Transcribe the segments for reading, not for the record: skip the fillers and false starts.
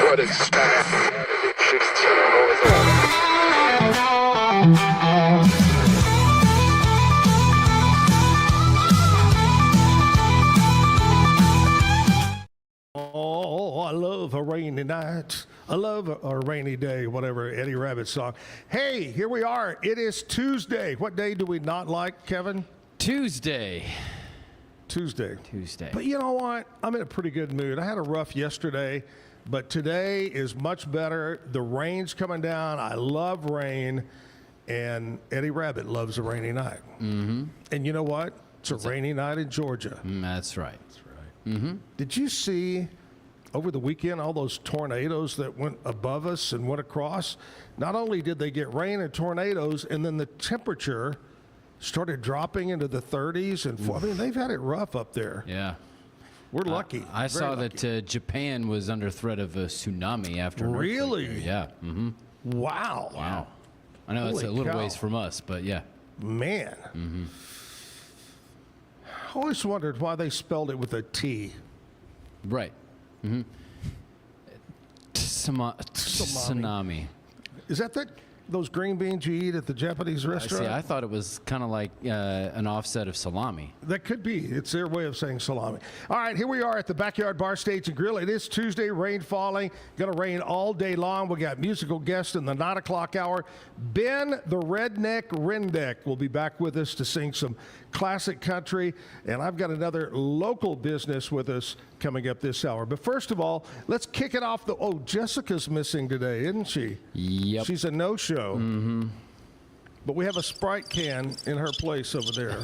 Oh, I love a rainy night. I love a rainy day, whatever Eddie Rabbit song. Hey, here we are. It is Tuesday. What day do we not like, Kevin? Tuesday. But you know what? I'm in a pretty good mood. I had a rough yesterday, but today is much better. The rain's coming down. I love rain, and Eddie Rabbit loves a rainy night. Mm-hmm. And you know what? It's a rainy night in Georgia. That's right. Mm-hmm. Did you see over the weekend all those tornadoes that went above us and went across? Not only did they get rain and tornadoes, and then the temperature started dropping into the 30s. And I mean, they've had it rough up there. Yeah. We're lucky. I saw that Japan was under threat of a tsunami after. Really? Yeah. Mm-hmm. Wow. Yeah. I know it's a little ways from us, but yeah. Man. Mm-hmm. I always wondered why they spelled it with a T. Right. Mm-hmm. Tsunami. Is that those green beans you eat at the Japanese restaurant? I thought it was kind of like an offset of salami. That could be. It's their way of saying salami. All right, here we are at the Backyard Bar, Stage, and Grill. It is Tuesday, rain falling. Going to rain all day long. We got musical guests in the 9 o'clock hour. Ben the Redneck Rendek will be back with us to sing some classic country. And I've got another local business with us coming up this hour. But first of all, let's kick it off. Jessica's missing today, isn't she? Yep. She's a no-show. Mm-hmm. But we have a Sprite can in her place over there.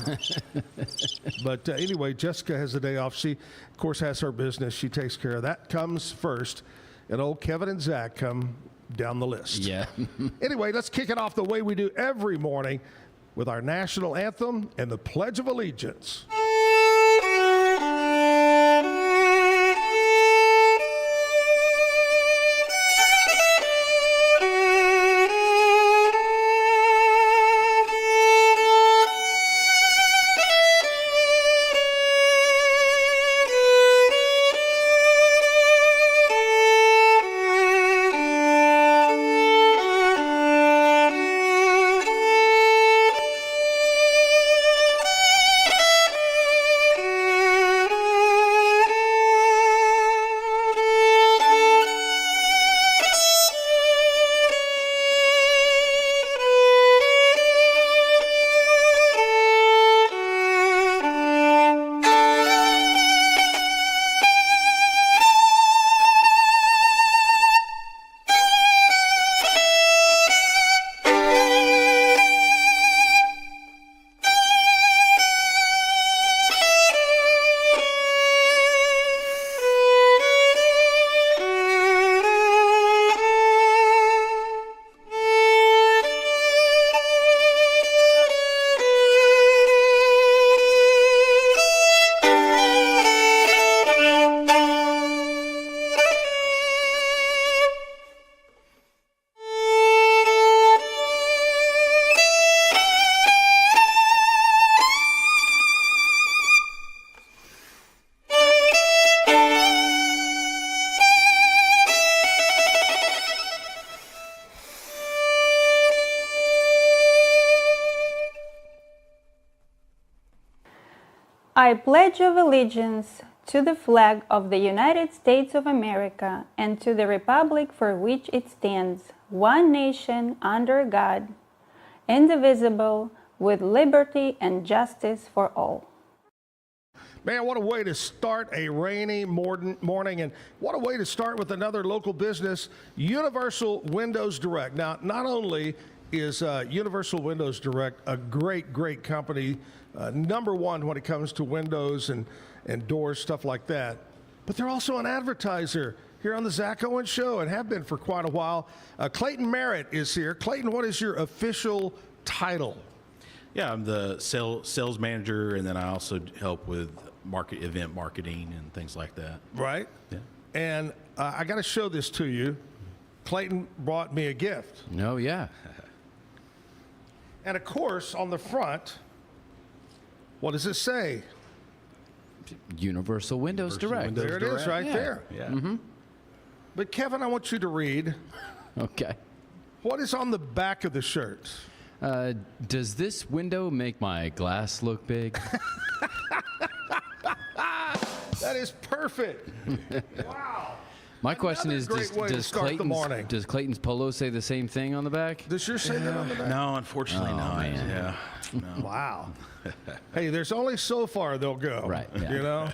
But anyway, Jessica has the day off. She, of course, has her business. She takes care of that. Comes first. And old Kevin and Zach come down the list. Yeah. Anyway, let's kick it off the way we do every morning with our national anthem and the Pledge of Allegiance. I pledge of allegiance to the flag of the United States of America and to the republic for which it stands, one nation under God, indivisible, with liberty and justice for all. Man, what a way to start a rainy morning, and what a way to start with another local business, Universal Windows Direct. Now, not only is Universal Windows Direct a great company, number one when it comes to windows and doors, stuff like that, but they're also an advertiser here on the Zack Owen Show and have been for quite a while. Clayton Merritt is here. Clayton, what is your official title? Yeah, I'm the sales manager, and then I also help with event marketing and things like that. Right. Yeah. And I got to show this to you. Clayton brought me a gift. Oh, yeah. And of course, on the front, what does it say? Universal Windows Direct. There it is, right Yeah. there. Yeah. Mm-hmm. But Kevin, I want you to read Okay. what is on the back of the shirt. Does this window make my glass look big? That is perfect. Wow. My question Another is, great way to start the morning. does Clayton's polo say the same thing on the back? Does yours say that on the back? No, unfortunately not. man. Yeah. No. Wow. Hey, there's only so far they'll go. Right, yeah. You know?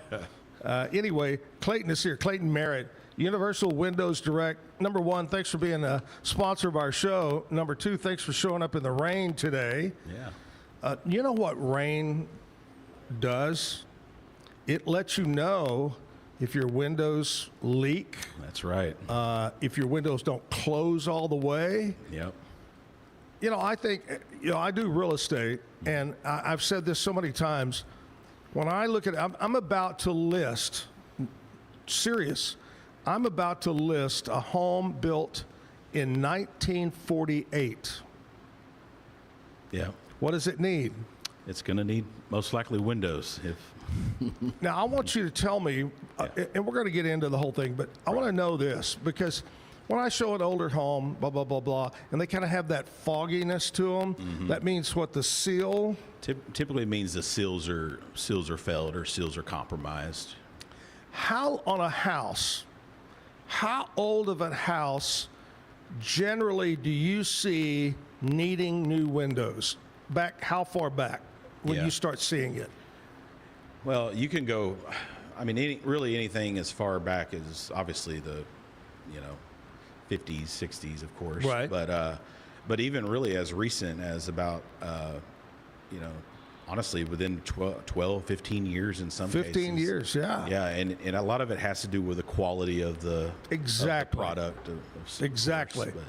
Anyway, Clayton is here. Clayton Merritt, Universal Windows Direct. Number one, thanks for being a sponsor of our show. Number two, thanks for showing up in the rain today. Yeah. You know what rain does? It lets you know if your windows leak, That's right. if your windows don't close all the way. Yep. You know, I think, you know, I do real estate, and I've said this so many times. When I look at, I'm about to list, serious, I'm about to list a home built in 1948. Yeah. What does it need? It's going to need most likely windows. If Now, I want you to tell me, and we're going to get into the whole thing, but I want to know this because when I show an older home, blah, blah, blah, blah, and they kind of have that fogginess to them, that means what, the seal? typically means the seals are failed or seals are compromised. How, on a house, how old of a house generally do you see needing new windows? Back, how far back when Yeah. you start seeing it? Well, you can go. I mean, really anything as far back as obviously the, 50s, 60s, of course. Right. But even really as recent as about, honestly, within 12, 15 years in some 15 cases. years, yeah. Yeah, and a lot of it has to do with the quality of the Exactly. of the product. Of Exactly. course,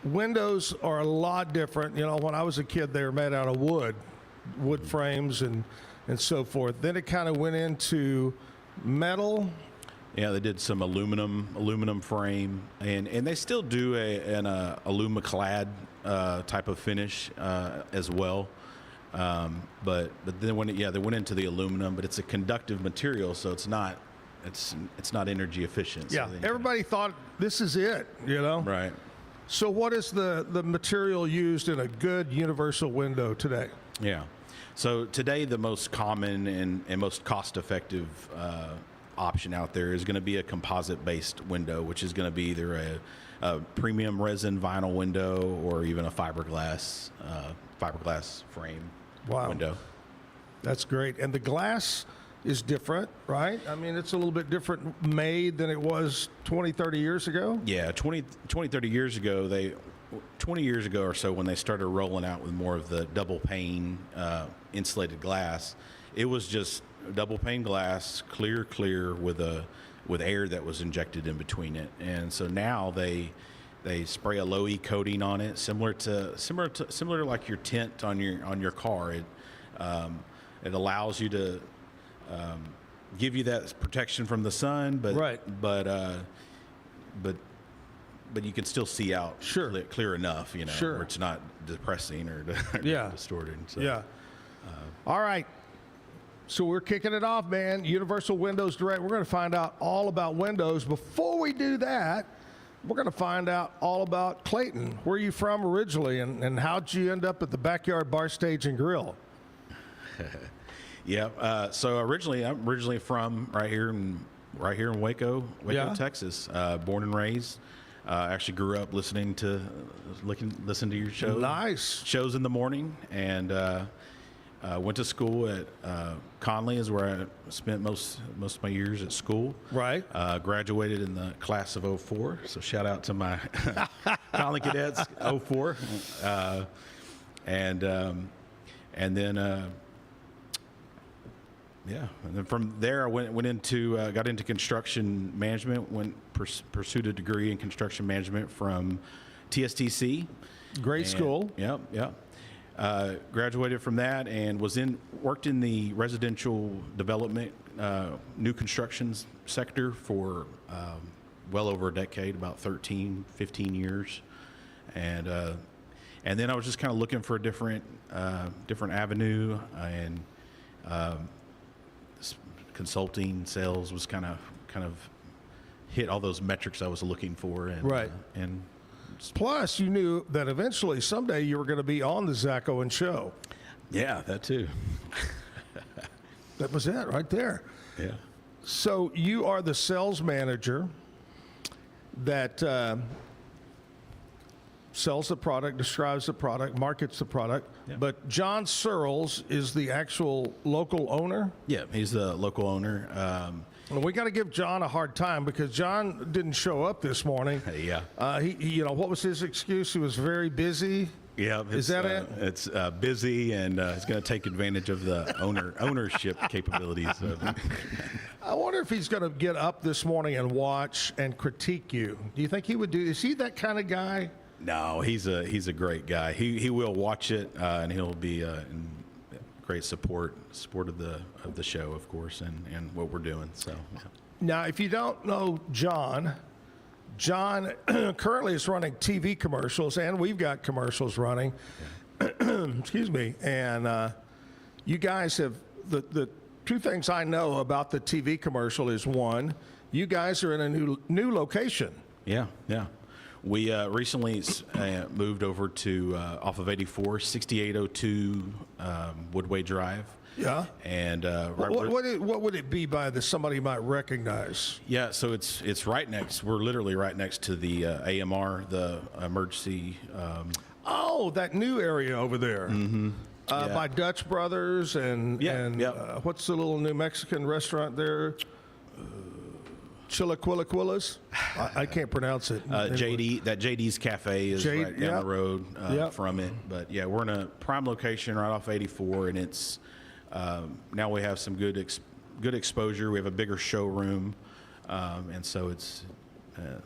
Windows are a lot different. You know, when I was a kid, they were made out of wood frames and so forth. Then it kind of went into metal. Yeah, they did some aluminum frame, and they still do an alumaclad type of finish as well. But then they went into the aluminum, but it's a conductive material, so it's not energy efficient. Yeah, So everybody thought this is it, you know? right. So what is the material used in a good universal window today? Yeah. So today, the most common and most cost-effective option out there is going to be a composite-based window, which is going to be either a premium resin vinyl window or even a fiberglass frame Wow. window. That's great. And the glass is different, right? I mean, it's a little bit different made than it was 20, 30 years ago. Yeah, 20, 30 years ago, 20 years ago or so, when they started rolling out with more of the double pane insulated glass, it was just double pane glass, clear with air that was injected in between it. And so now they spray a low E coating on it, similar to like your tint on your car. It allows you to give you that protection from the sun, but Right. but you can still see out Sure. clear enough, Sure. where it's not depressing or Yeah. distorted. So. Yeah. All right. So we're kicking it off, man. Universal Windows Direct. We're going to find out all about windows. Before we do that, we're going to find out all about Clayton. Where are you from originally, and how'd you end up at the Backyard Bar, Stage, and Grill? Yeah. So I'm originally from right here in Waco, Yeah. Texas. Born and raised. Actually grew up listening to your shows. Nice. Shows in the morning, and went to school at Conley, is where I spent most of my years at school. Right. Graduated in the class of 04, so shout out to my Conley cadets 04. And then from there I went into got into construction management. Pursued a degree in construction management from TSTC. Great school. Yep. Graduated from that and worked in the residential development, new construction sector for well over a decade, about 13, 15 years. And then I was just kind of looking for a different avenue, and consulting, sales was kind of hit all those metrics I was looking for. And, Right. And Plus, you knew that eventually, someday, you were going to be on the Zack Owen Show. yeah, that too. That was it right there. Yeah. So you are the sales manager that sells the product, describes the product, markets the product. Yeah. But John Searles is the actual local owner. Yeah, he's the local owner. Well, we got to give John a hard time because John didn't show up this morning. Yeah. He, you know, what was his excuse? He was very busy. Yeah, Is that it? It's busy, and he's going to take advantage of the ownership capabilities. I wonder if he's going to get up this morning and watch and critique you. Do you think he would do? Is he that kind of guy? No, he's a great guy. He will watch it, and he'll be in great support of the show, of course, and what we're doing. So. Yeah. Now, if you don't know John currently is running TV commercials, and we've got commercials running. Excuse me. And you guys have the two things I know about the TV commercial is, one, you guys are in a new location. Yeah, yeah. We recently moved over to off of 84, 6802 Woodway Drive. Yeah. And what would it be by that somebody might recognize? yeah, so it's right next. We're literally right next to the AMR, the emergency. Oh, that new area over there. Mm-hmm. Yeah. By Dutch Brothers and Yep. What's the little new Mexican restaurant there? Chilaquilaquilas? I can't pronounce it. JD's Cafe is right down the road from it. But yeah, we're in a prime location right off 84, and it's now we have some good exposure. We have a bigger showroom, and so it's.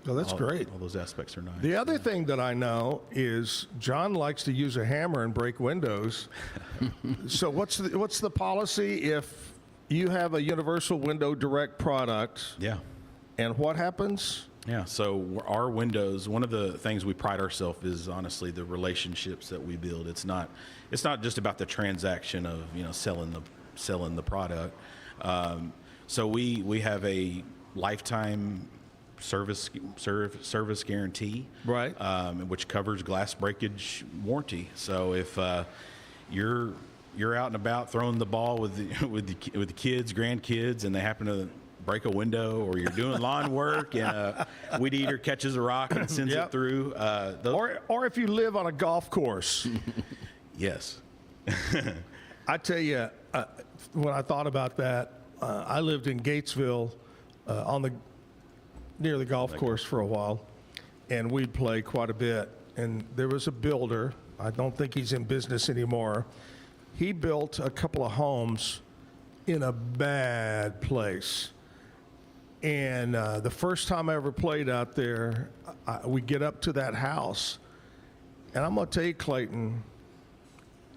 Oh, that's great. All those aspects are nice. The other thing that I know is John likes to use a hammer and break windows. So what's the policy if you have a Universal Window Direct product? Yeah. And what happens? Yeah, so our windows, one of the things we pride ourselves is honestly the relationships that we build. It's not just about the transaction of selling the product. So we have a lifetime service guarantee, right? Which covers glass breakage warranty. So if you're out and about throwing the ball with the kids, grandkids, and they happen to break a window, or you're doing lawn work and a weed eater catches a rock and sends it through. Or if you live on a golf course. Yes. I tell you, when I thought about that, I lived in Gatesville near the golf course for a while, and we'd play quite a bit. And there was a builder, I don't think he's in business anymore. He built a couple of homes in a bad place. And the first time I ever played out there, we get up to that house, and I'm going to tell you, Clayton,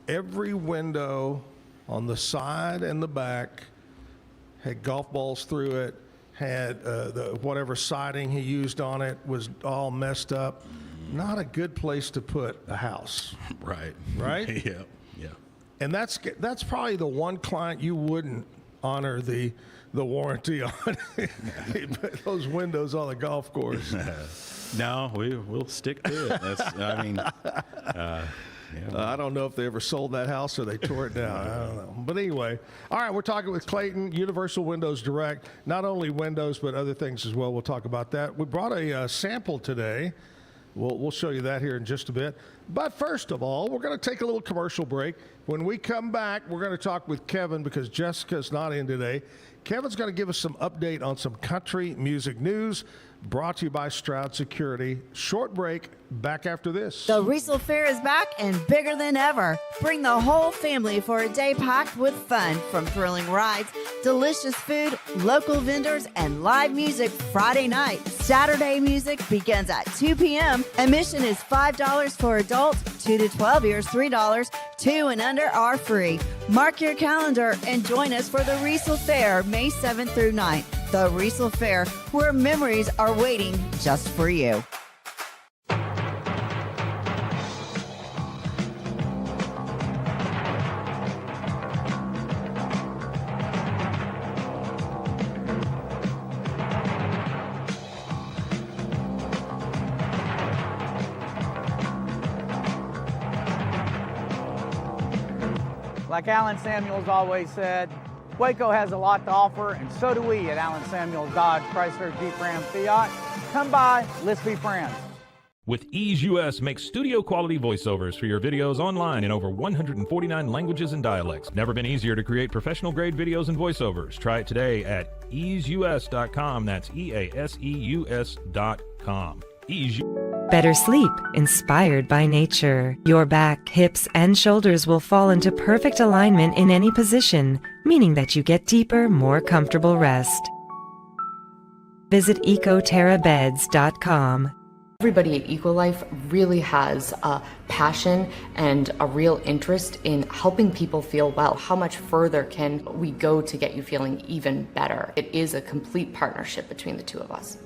every window on the side and the back had golf balls through it, had whatever siding he used on it was all messed up. Not a good place to put a house. Right. Right? Yeah. Yeah. And that's probably the one client you wouldn't honor the warranty on. Those windows on the golf course. No, we'll stick to it. I don't know if they ever sold that house or they tore it down. I don't know. But anyway, all right, we're talking with Clayton, Universal Windows Direct. Not only windows, but other things as well. We'll talk about that. We brought a sample today. We'll show you that here in just a bit. But first of all, we're going to take a little commercial break. When we come back, we're going to talk with Kevin because Jessica's not in today. Kevin's going to give us some update on some country music news, brought to you by Stroud Security. Short break, back after this. The Riesel Fair is back and bigger than ever. Bring the whole family for a day packed with fun, from thrilling rides, delicious food, local vendors, and live music Friday night. Saturday music begins at 2 p.m. Admission is $5 for adults, 2 to 12 years, $3. 2 and under are free. Mark your calendar and join us for the Riesel Fair, May 7th through 9th. The Riesel Fair, where memories are waiting just for you. Like Alan Samuels always said, Waco has a lot to offer, and so do we at Alan Samuels Dodge, Chrysler, Jeep, Ram, Fiat. Come by, let's be friends. With Ease US, make studio quality voiceovers for your videos online in over 149 languages and dialects. Never been easier to create professional grade videos and voiceovers. Try it today at easeus.com. That's EASEUS.com. Ease. Better sleep, inspired by nature. Your back, hips, and shoulders will fall into perfect alignment in any position, meaning that you get deeper, more comfortable rest. Visit ecoterrabeds.com. Everybody at EcoLife really has a passion and a real interest in helping people feel well. How much further can we go to get you feeling even better? It is a complete partnership between the two of us.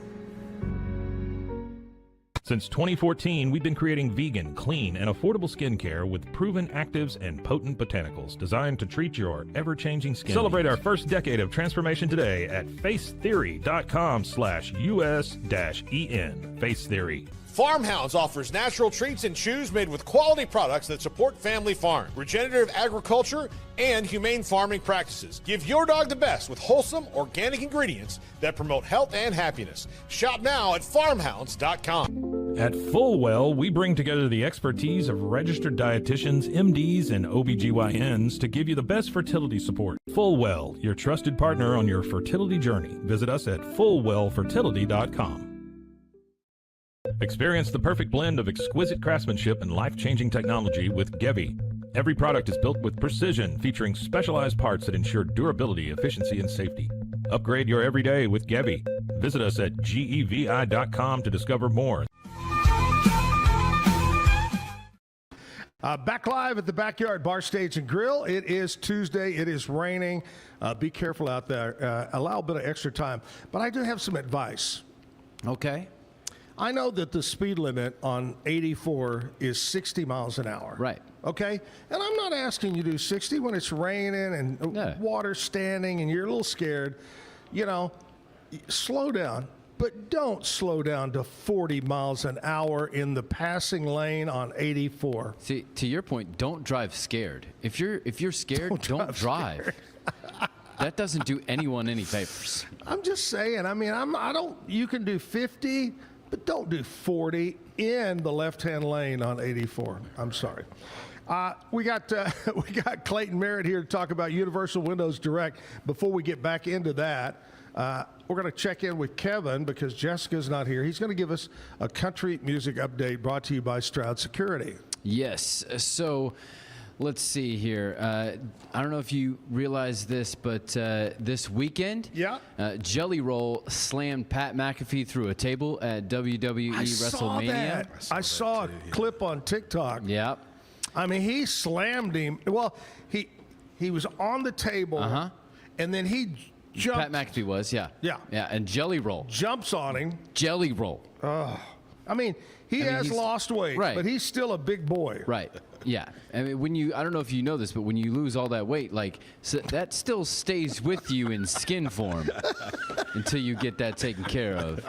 Since 2014, we've been creating vegan, clean, and affordable skincare with proven actives and potent botanicals designed to treat your ever-changing skin. Celebrate our first decade of transformation today at facetheory.com/US-EN. Face Theory. Farmhounds offers natural treats and chews made with quality products that support family farm, regenerative agriculture, and humane farming practices. Give your dog the best with wholesome, organic ingredients that promote health and happiness. Shop now at farmhounds.com. At Fullwell, we bring together the expertise of registered dietitians, MDs, and OBGYNs to give you the best fertility support. Fullwell, your trusted partner on your fertility journey. Visit us at fullwellfertility.com. Experience the perfect blend of exquisite craftsmanship and life-changing technology with Gevi. Every product is built with precision, featuring specialized parts that ensure durability, efficiency, and safety. Upgrade your everyday with Gevi. Visit us at gevi.com to discover more. Back live at the Backyard Bar, Stage, and Grill. It is Tuesday. It is raining. Be careful out there. Allow a bit of extra time. But I do have some advice. Okay. I know that the speed limit on 84 is 60 miles an hour. Right. Okay? And I'm not asking you to do 60 when it's raining and water standing and you're a little scared. You know, slow down. But don't slow down to 40 miles an hour in the passing lane on 84. See, to your point, don't drive scared. If you're scared, don't drive. That doesn't do anyone any favors. I'm just saying. I mean, you can do 50, but don't do 40 in the left-hand lane on 84. I'm sorry. We got Clayton Merritt here to talk about Universal Windows Direct. Before we get back into that, we're going to check in with Kevin because Jessica's not here. He's going to give us a country music update brought to you by Stroud Security. Yes. So let's see here. I don't know if you realize this, but this weekend, Jelly Roll slammed Pat McAfee through a table at WWE WrestleMania. I saw a clip on TikTok. Yeah. I mean, he slammed him. Well, he was on the table, and then he jumped. Pat McAfee was, yeah. And Jelly Roll jumps on him. Jelly Roll. I mean, he has lost weight, but he's still a big boy. Right. Yeah. I mean, I don't know if you know this, but when you lose all that weight, that still stays with you in skin form until you get that taken care of.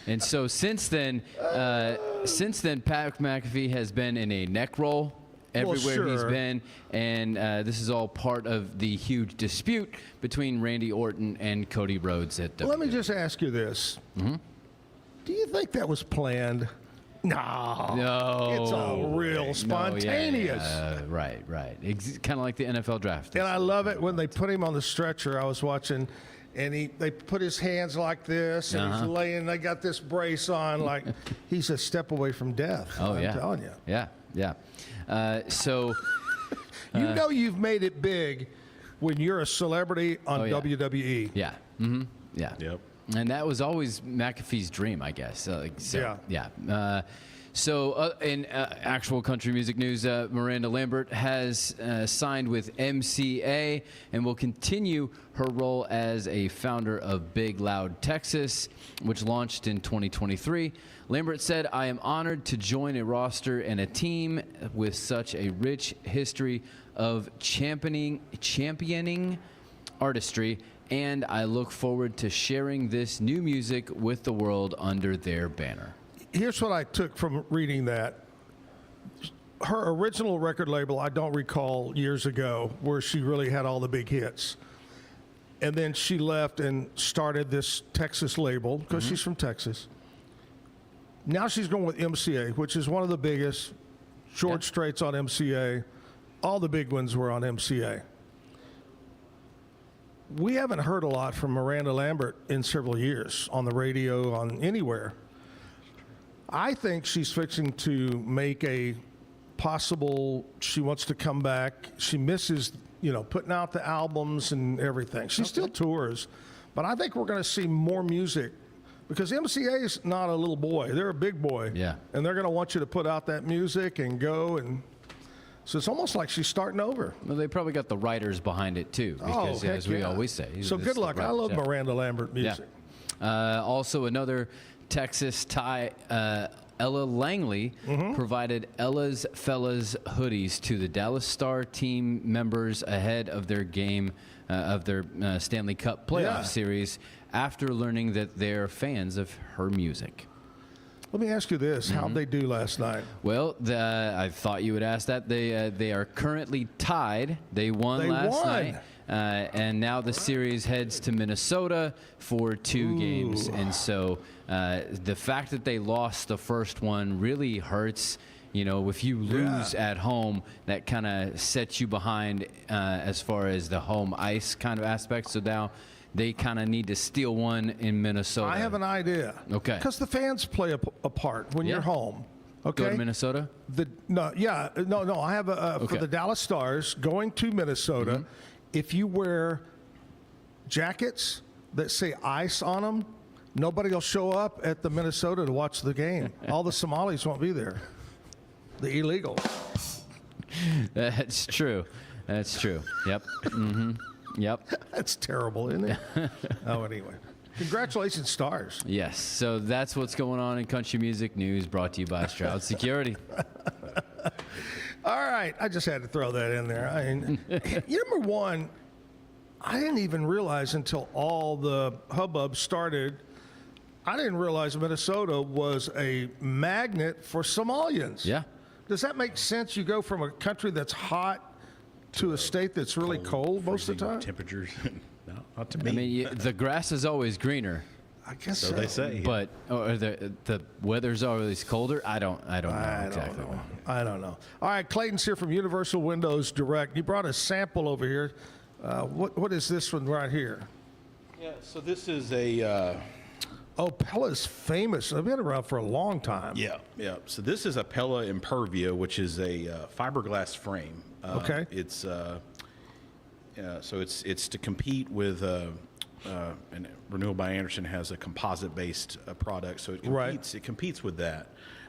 And so since then, Pat McAfee has been in a neck roll everywhere he's been, and this is all part of the huge dispute between Randy Orton and Cody Rhodes at WWE. Let me just ask you this. Do you think that was planned? No. It's all real spontaneous. Right. Kind of like the NFL draft. And I love it when they put him on the stretcher. I was watching, and they put his hands like this, and he's laying, they got this brace on like he's a step away from death. I'm telling you. Yeah. So you know you've made it big when you're a celebrity on WWE. Yeah. Yeah. Yep. And that was always McAfee's dream, I guess. In actual country music news, Miranda Lambert has signed with MCA and will continue her role as a founder of Big Loud Texas, which launched in 2023. Lambert said, "I am honored to join a roster and a team with such a rich history of championing artistry, and I look forward to sharing this new music with the world under their banner." Here's what I took from reading that. her original record label, I don't recall years ago where she really had all the big hits. And then she left and started this Texas label because she's from Texas. Now she's going with MCA, which is one of the biggest. George Strait's on MCA. All the big ones were on MCA. We haven't heard a lot from Miranda Lambert in several years on the radio, on anywhere. I think she's fixing to make a possible, she wants to come back. She misses, putting out the albums and everything. She still tours, but I think we're going to see more music because MCA is not a little boy. They're a big boy. Yeah. And they're going to want you to put out that music and go. And so it's almost like she's starting over. Well, they probably got the writers behind it too, because as we always say. So good luck. I love Miranda Lambert music. Yeah. Also, another Texas tie, Ella Langley provided Ella's Fellas hoodies to the Dallas Star team members ahead of their game of their Stanley Cup playoff series after learning that they're fans of her music. Let me ask you this. How'd they do last night? Well, I thought you would ask that. They are currently tied. They won last night. And now the series heads to Minnesota for 2 games. And so the fact that they lost the first one really hurts. If you lose at home, that kind of sets you behind as far as the home ice kind of aspect. So now they kind of need to steal one in Minnesota. I have an idea. Okay. Because the fans play a part when you're home. Okay. Go to Minnesota? No. I have for the Dallas Stars going to Minnesota. If you wear jackets that say ice on them, nobody will show up at the Minnesota to watch the game. All the Somalis won't be there. The illegal. That's true. That's true. Yep. Yep. That's terrible, isn't it? Oh, anyway. Congratulations, Stars. Yes. So that's what's going on in country music news, brought to you by Stroud Security. All right. I just had to throw that in there. Number one, I didn't even realize until all the hubbub started, I didn't realize Minnesota was a magnet for Somalians. Yeah. Does that make sense? You go from a country that's hot to a state that's really cold most of the time? Temperatures. No, not to me. I mean, the grass is always greener. I guess so they say. But the weather's always colder. I don't know exactly. I don't know. All right, Clayton's here from Universal Windows Direct. You brought a sample over here. What is this one right here? Yeah, so this is a... Pella's famous. They've been around for a long time. Yeah. So this is a Pella Impervia, which is a fiberglass frame. Okay. It's so it's to compete with and Renewal by Anderson has a composite-based product, so it competes. It competes with that.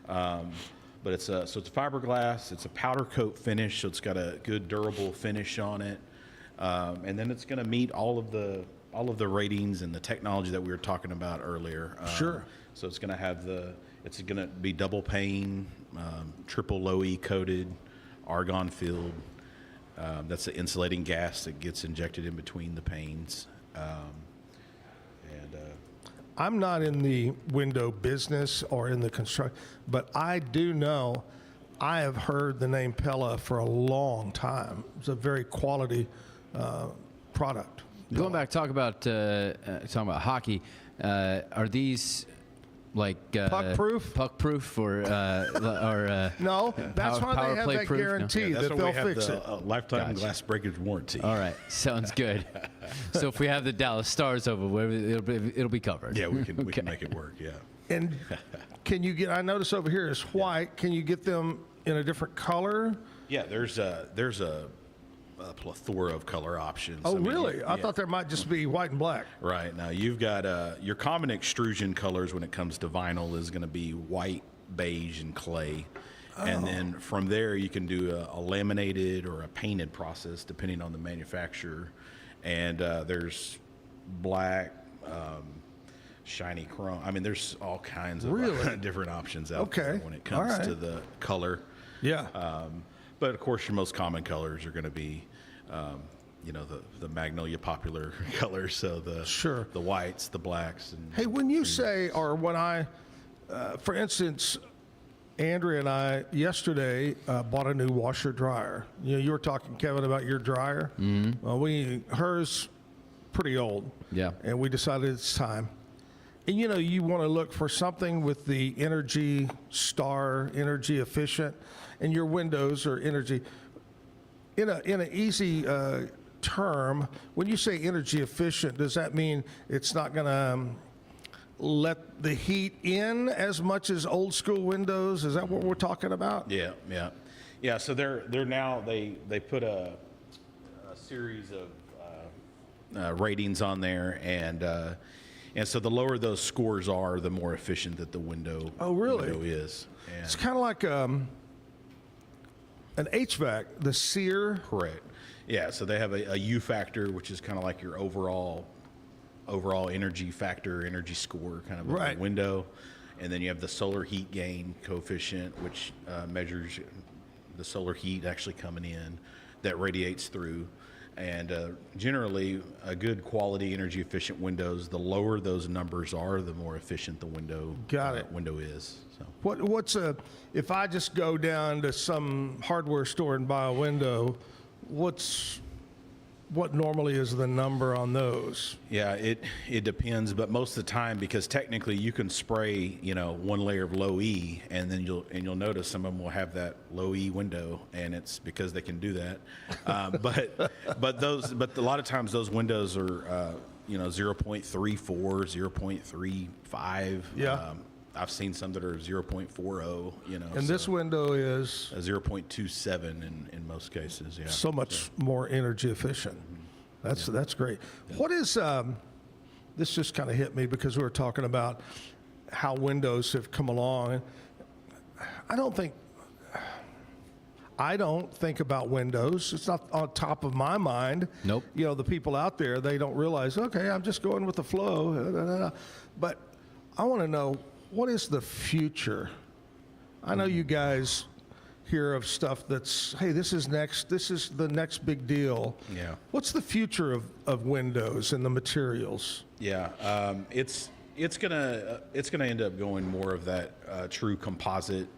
But it's a fiberglass. It's a powder coat finish, so it's got a good durable finish on it. And then it's going to meet all of the ratings and the technology that we were talking about earlier. Sure. So it's going to have it's going to be double pane, triple low E coated, argon filled. That's the insulating gas that gets injected in between the panes. I'm not in the window business or in the construction, but I do know I have heard the name Pella for a long time. It's a very quality product. Going back, talking about hockey. Are these like puck proof or no? That's why they have that guarantee that they'll fix it. Lifetime glass breakage warranty. All right, sounds good. So if we have the Dallas Stars over, it'll be covered. Yeah, we can make it work. Yeah. And can you get? I notice over here is white. Can you get them in a different color? Yeah, there's a plethora of color options. Oh, really? I thought there might just be white and black. Right. Now, you've got your common extrusion colors when it comes to vinyl is going to be white, beige, and clay. Oh. And then from there, you can do a laminated or a painted process, depending on the manufacturer. And there's black, shiny chrome. I mean, there's all kinds of different options out there when it comes to the color. Yeah. But of course, your most common colors are going to be, the Magnolia popular colors. So the whites, the blacks. And hey, when you say, or when I, for instance, Andrea and I yesterday bought a new washer dryer. You were talking, Kevin, about your dryer. Mm-hmm. Well, hers pretty old. Yeah. And we decided it's time. And you want to look for something with the Energy Star, energy efficient, and your windows are energy. In an easy term, when you say energy efficient, does that mean it's not going to let the heat in as much as old school windows? Is that what we're talking about? Yeah. So they're now they put a series of ratings on there, and so the lower those scores are, the more efficient that the window. Oh, really? Window is. And it's kind of like an HVAC, the SEER. Correct. Yeah. So they have a U factor, which is kind of like your overall energy factor, energy score, kind of right. a window, and then you have the solar heat gain coefficient, which measures the solar heat actually coming in that radiates through. And generally, a good quality, energy efficient windows, the lower those numbers are, the more efficient the window window is. So if I just go down to some hardware store and buy a window, what normally is the number on those? Yeah, it depends, but most of the time, because technically you can spray, one layer of low E, and then you'll notice some of them will have that low E window, and it's because they can do that. But a lot of times those windows are 0.34, 0.35. Yeah. I've seen some that are 0.40, And this window is? 0.27 in most cases, yeah. So much more energy efficient. That's great. What is, this just kind of hit me because we were talking about how windows have come along. I don't think about windows. It's not on top of my mind. Nope. The people out there, they don't realize, okay, I'm just going with the flow. But I want to know, what is the future? I know you guys hear of stuff that's, hey, this is the next big deal. Yeah. What's the future of windows and the materials? Yeah, it's gonna end up going more of that true composite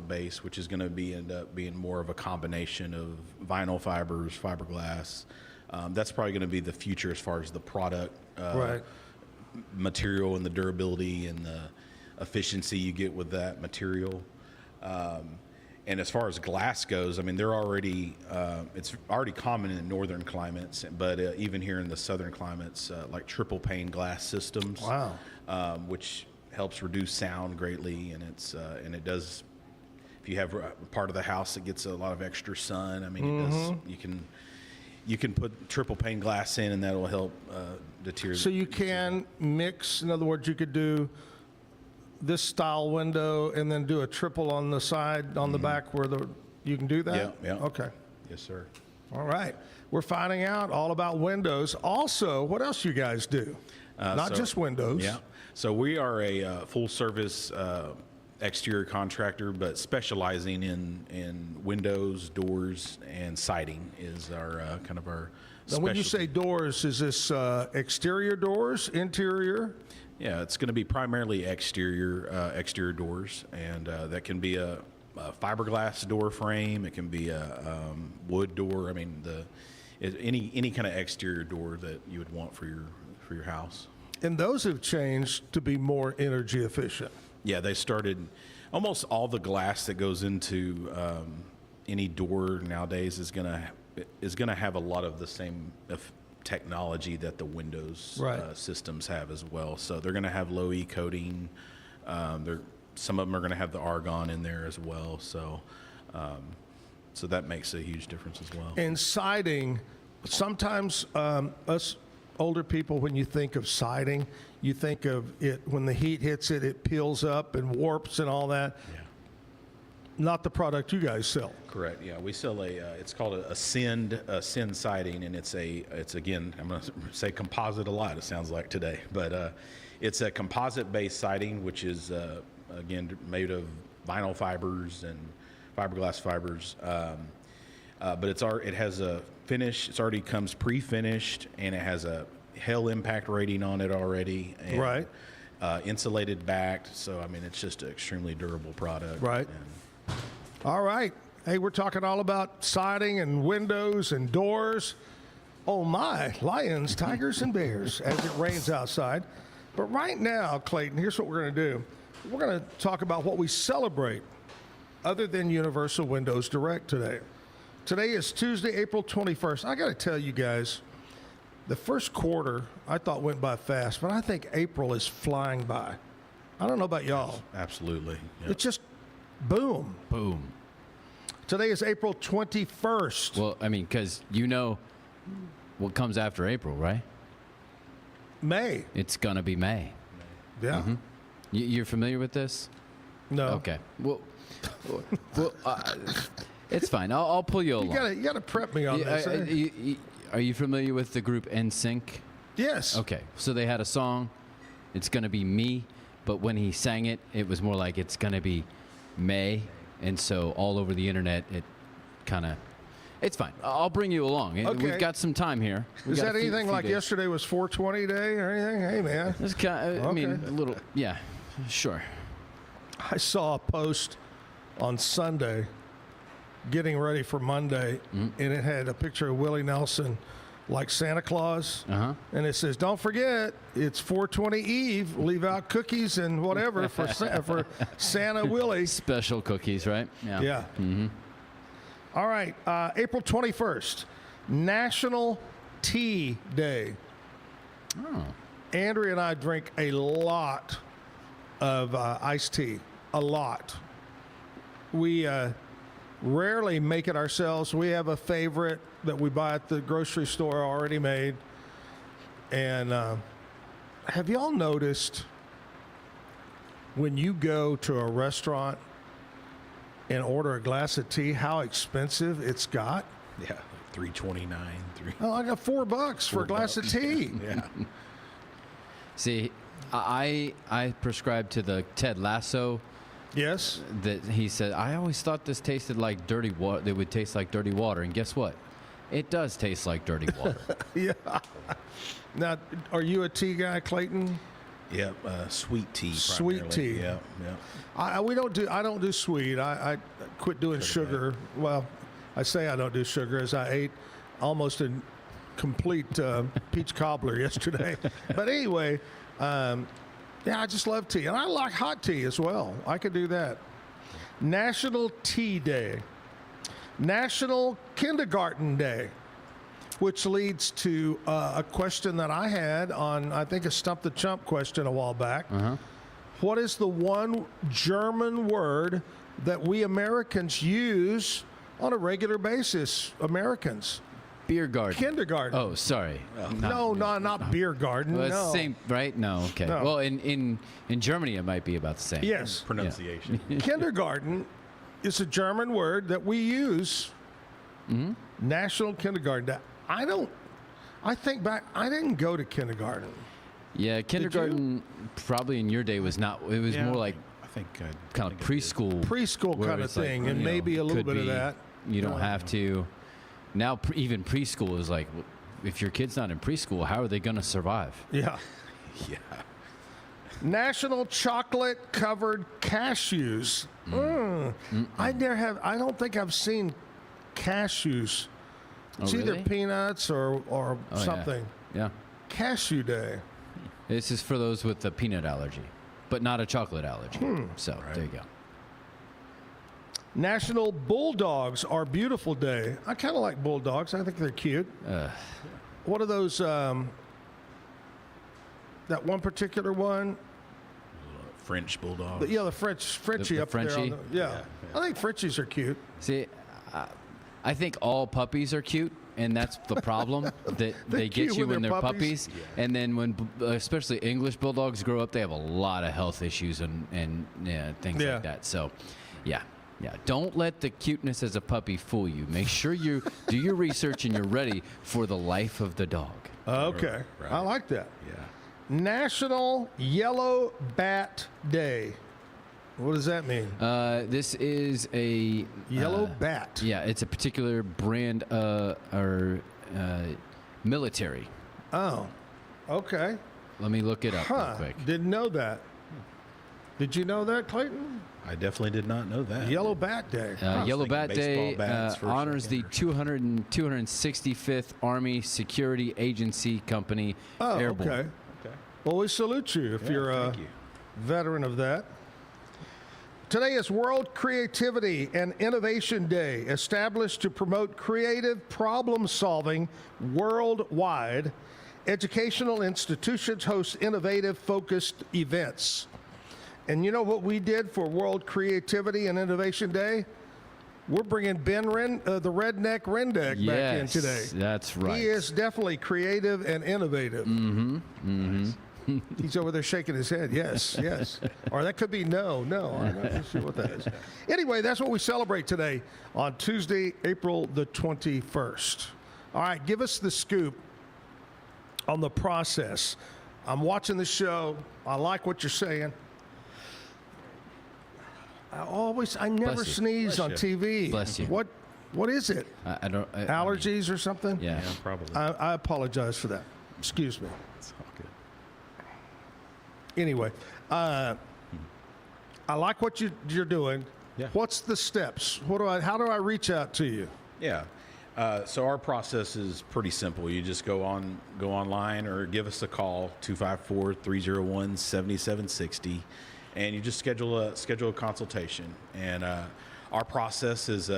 base, which is gonna end up being more of a combination of vinyl fibers, fiberglass. That's probably gonna be the future as far as the product. Right. Material and the durability and the efficiency you get with that material. And as far as glass goes, I mean, it's already common in northern climates, but even here in the southern climates, like triple pane glass systems. Wow. Which helps reduce sound greatly, and it does. If you have a part of the house that gets a lot of extra sun, I mean, it does. You can put triple pane glass in, and that will help deter. So you can mix. In other words, you could do this style window and then do a triple on the side, on the back, where you can do that. Yeah. Okay. Yes, sir. All right. We're finding out all about windows. Also, what else you guys do? Not just windows. Yeah. So we are a full service exterior contractor, but specializing in windows, doors, and siding is our kind of our Now, when you specialty. say doors, is this exterior doors, interior? Yeah, it's going to be primarily exterior doors, and that can be a fiberglass door frame. It can be a wood door. I mean, any kind of exterior door that you would want for your house. And those have changed to be more energy efficient. Yeah, they started. Almost all the glass that goes into any door nowadays is gonna have a lot of the same technology that the Windows systems have as well. So they're going to have low E coating. Some of them are going to have the argon in there as well. So that makes a huge difference as well. And siding, sometimes us older people, when you think of siding, you think of it when the heat hits it, it peels up and warps and all that. Yeah. Not the product you guys sell. Correct. Yeah, we sell it's called a Sind siding, and it's again, I'm going to say composite a lot. It sounds like today, but it's a composite-based siding, which is again made of vinyl fibers and fiberglass fibers. But it has a finish. It already comes pre-finished, and it has a hail impact rating on it already. And, right. insulated backed. So, I mean, it's just an extremely durable product. Right. And All right. Hey, we're talking all about siding and windows and doors. Oh, my. Lions, tigers, and bears as it rains outside. But right now, Clayton, here's what we're going to do. We're going to talk about what we celebrate other than Universal Windows Direct today. Today is Tuesday, April 21st. I got to tell you guys, the first quarter I thought went by fast, but I think April is flying by. I don't know about y'all. absolutely. Yep. It's just boom. Boom. Today is April 21st. Well, I mean, because you know what comes after April, right? May. It's going to be May. Yeah. You're familiar with this? No. Okay. Well, it's fine. I'll pull you along. You got to prep me on this. Eh? Are you familiar with the group NSYNC? Yes. Okay. So they had a song, It's Gonna Be Me, but when he sang it, it was more like It's Gonna Be May. And so all over the internet, it kind of, it's fine. I'll bring you along. Okay. We've got some time here. Is that anything like yesterday was 420 day or anything? Hey, man. It's kind of, I mean, Okay. a little, yeah, sure. I saw a post on Sunday getting ready for Monday, and it had a picture of Willie Nelson like Santa Claus. And it says, don't forget, it's 420 Eve. Leave out cookies and whatever for Santa Willie. Special cookies, right? Yeah. All right. April 21st, National Tea Day. Oh. Andrea and I drink a lot of iced tea. A lot. We rarely make it ourselves. We have a favorite that we buy at the grocery store already made. And have y'all noticed when you go to a restaurant and order a glass of tea, how expensive it's got? Yeah, $3.29. Oh, I got $4 for a glass of tea. Yeah. See, I prescribe to the Ted Lasso. Yes. That he said, I always thought this tasted like dirty water. It would taste like dirty water. And guess what? It does taste like dirty water. Yeah. Now, are you a tea guy, Clayton? Yep, sweet tea. Sweet primarily. tea. Yeah, yeah. I don't do sweet. I quit doing sugar. Well, I say I don't do sugar as I ate almost a complete peach cobbler yesterday. But anyway, yeah, I just love tea. And I like hot tea as well. I could do that. National Tea Day. National Kindergarten Day, which leads to a question that I had on, I think, a Stump the Chump question a while back. What is the one German word that we Americans use on a regular basis? Americans. Beer garden. Kindergarten. Oh, sorry. No, not beer garden. Well, it's no. the same, right? No, okay. No. Well, in Germany, it might be about the same. Yes. Pronunciation. Kindergarten is a German word that we use. National Kindergarten Day. I think back, I didn't go to kindergarten. Yeah, kindergarten probably in your day was not. It was more like I think kind of preschool. Preschool where kind of it's like, thing, and you know, maybe a little could bit of be, that. You don't have to. Now, even preschool is like, if your kid's not in preschool, how are they going to survive? Yeah. Yeah. National Chocolate Covered Cashews. I don't think I've seen cashews. It's either really? peanuts or Oh, something. Yeah. Cashew Day. This is for those with a peanut allergy, but not a chocolate allergy. So there you go. National Bulldogs Are Beautiful Day. I kind of like bulldogs. I think they're cute. What are those? That one particular one? French bulldog. Yeah, the Frenchie The up there. Frenchie? Yeah. I think Frenchies are cute. See, I think all puppies are cute, and that's the problem that they get cute you when when they're they're puppies. puppies, and then when especially English bulldogs grow up, they have a lot of health issues and things Yeah. like that. So, yeah. Don't let the cuteness as a puppy fool you. Make sure you do your research and you're ready for the life of the dog. Okay. Right. I like that. Yeah. National Yellow Bat Day. What does that mean? This is a Yellow bat. Yeah, it's a particular brand or military. Oh, okay. Let me look it up real Huh. quick. Didn't know that. Did you know that, Clayton? I definitely did not know that. Yellow Bat Day. Yellow Bat Day baseball bats for a honors the second. 265th Army Security Agency Company Airborne. Okay. Well, we salute you if you're a thank you. veteran of that. Today is World Creativity and Innovation Day, established to promote creative problem solving worldwide. Educational institutions host innovative focused events. And you know what we did for World Creativity and Innovation Day? We're bringing Ben the Redneck Rendek back in today. That's right. He is definitely creative and innovative. He's over there shaking his head. Yes, yes. Or that could be no. I'm not sure what that is. Anyway, that's what we celebrate today on Tuesday, April the 21st. All right, give us the scoop on the process. I'm watching the show. I like what you're saying. I never Bless you. sneeze on TV. Bless you. What is it? I don't. Allergies or something? Yeah. Yeah, probably. I apologize for that. Excuse me. It's all good. Anyway, I like what you're doing. Yeah. What's the steps? How do I reach out to you? Yeah. So our process is pretty simple. You just go online or give us a call, 254-301-7760, and you just schedule a consultation. And our process is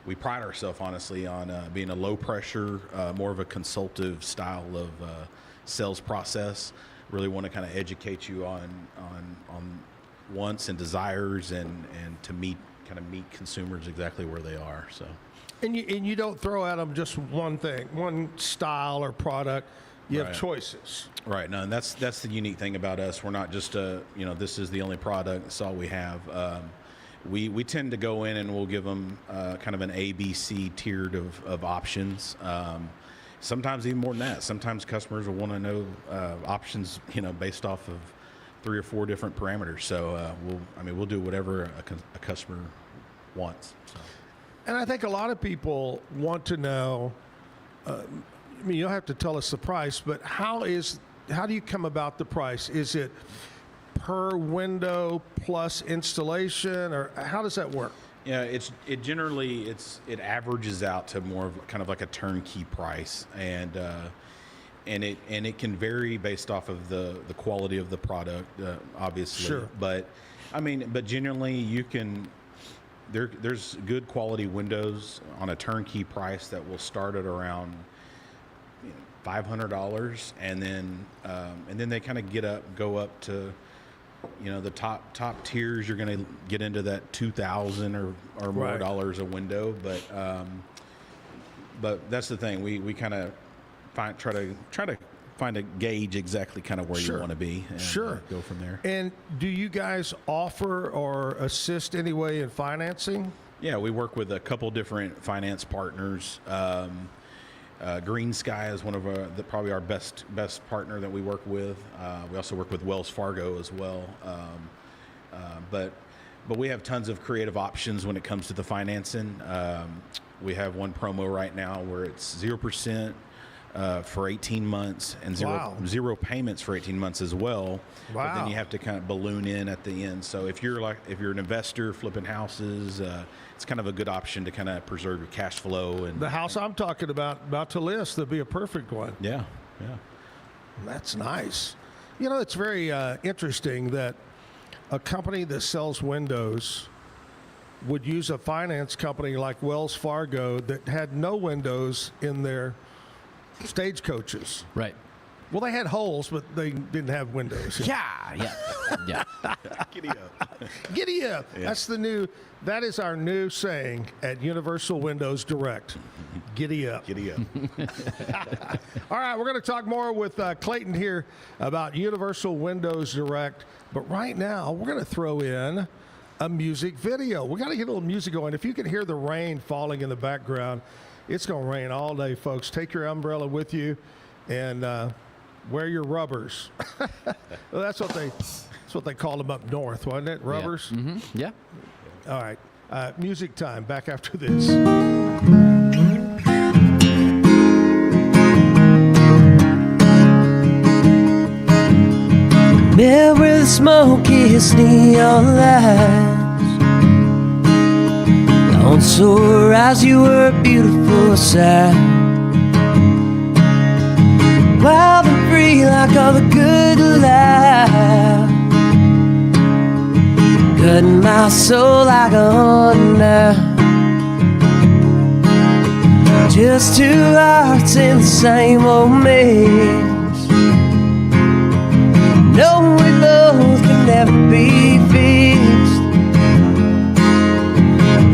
we pride ourselves honestly on being a low pressure, more of a consultative style of sales process. Really want to kind of educate you on wants and desires and to meet consumers exactly where they are. So, And you don't throw at them just one thing, one style or product. You have Right. choices. right. No, and that's the unique thing about us. We're not just this is the only product. That's all we have. We tend to go in and we'll give them kind of an ABC tiered of options. Sometimes even more than that. Sometimes customers will want to know options, based off of 3 or 4 different parameters. So we'll do whatever a customer wants. So. And I think a lot of people want to know. You don't have to tell us the price, but how do you come about the price? Is it per window plus installation, or how does that work? Yeah, it averages out to more of kind of like a turnkey price, and it can vary based off of the quality of the product, obviously. Sure. But generally you can. There's good quality windows on a turnkey price that will start at around $500, and then they kind of go up to. The top tiers, you're going to get into that $2,000 or more Right. dollars a window, but that's the thing. We kind of try to find a gauge exactly kind of where Sure. you want to be, and Sure. go from there. And do you guys offer or assist anyway in financing? Yeah, we work with a couple different finance partners. Green Sky is one of probably our best partner that we work with. We also work with Wells Fargo as well. But we have tons of creative options when it comes to the financing. We have one promo right now where it's 0% for 18 months and zero payments for 18 months as well. But then Wow. you have to kind of balloon in at the end. So if you're an investor flipping houses, it's kind of a good option to kind of preserve your cash flow. And The house I'm talking about to list, that'd be a perfect one. yeah. That's nice. It's very interesting that a company that sells windows would use a finance company like Wells Fargo that had no windows in their stagecoaches. Right. Well, they had holes, but they didn't have windows. Yeah. Giddy up. Giddy up. Yeah. That is our new saying at Universal Windows Direct. Giddy up. Giddy up. All right, we're going to talk more with Clayton here about Universal Windows Direct. But right now, we're going to throw in a music video. We got to get a little music going. If you can hear the rain falling in the background, it's going to rain all day, folks. Take your umbrella with you and wear your rubbers. Well, that's what they called them up north, wasn't it? Rubbers? Yeah. Mm-hmm. Yeah. All right. Music time. Back after this. the smokiest neon lights. On sore eyes, you were a beautiful sight. Wild and free like all the good life. Cutting my soul like a hunting knife. Just two hearts in the same old maze. No, we both can never be fixed.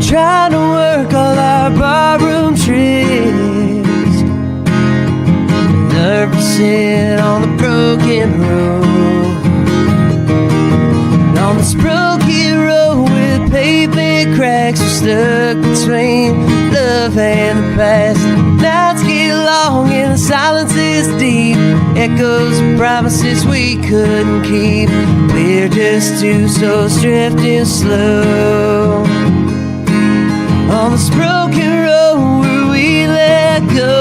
Trying to work all our barroom tricks. Nervous on the broken road. On this broken road with pavement cracks, we're stuck between love and the past. Nights get long and the silence is deep. Echoes of promises we couldn't keep. We're just two souls drifting slow on this broken road where we let go.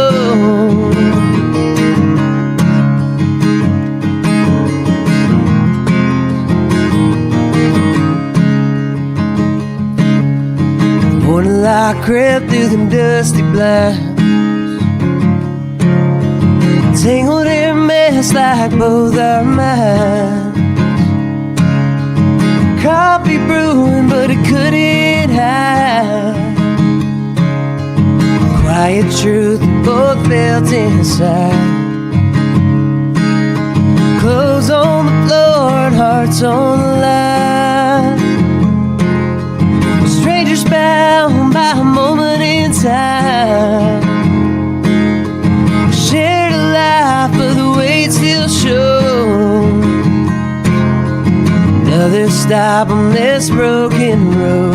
Morning light crept through them dusty blinds. Tangled in a mess like both our minds. Coffee brewing, but it couldn't hide. Quiet truth both felt inside. Clothes on the floor and hearts on the line. Strangers bound by a moment in time. Shared a life, but the weight still shows. Another stop on this broken road.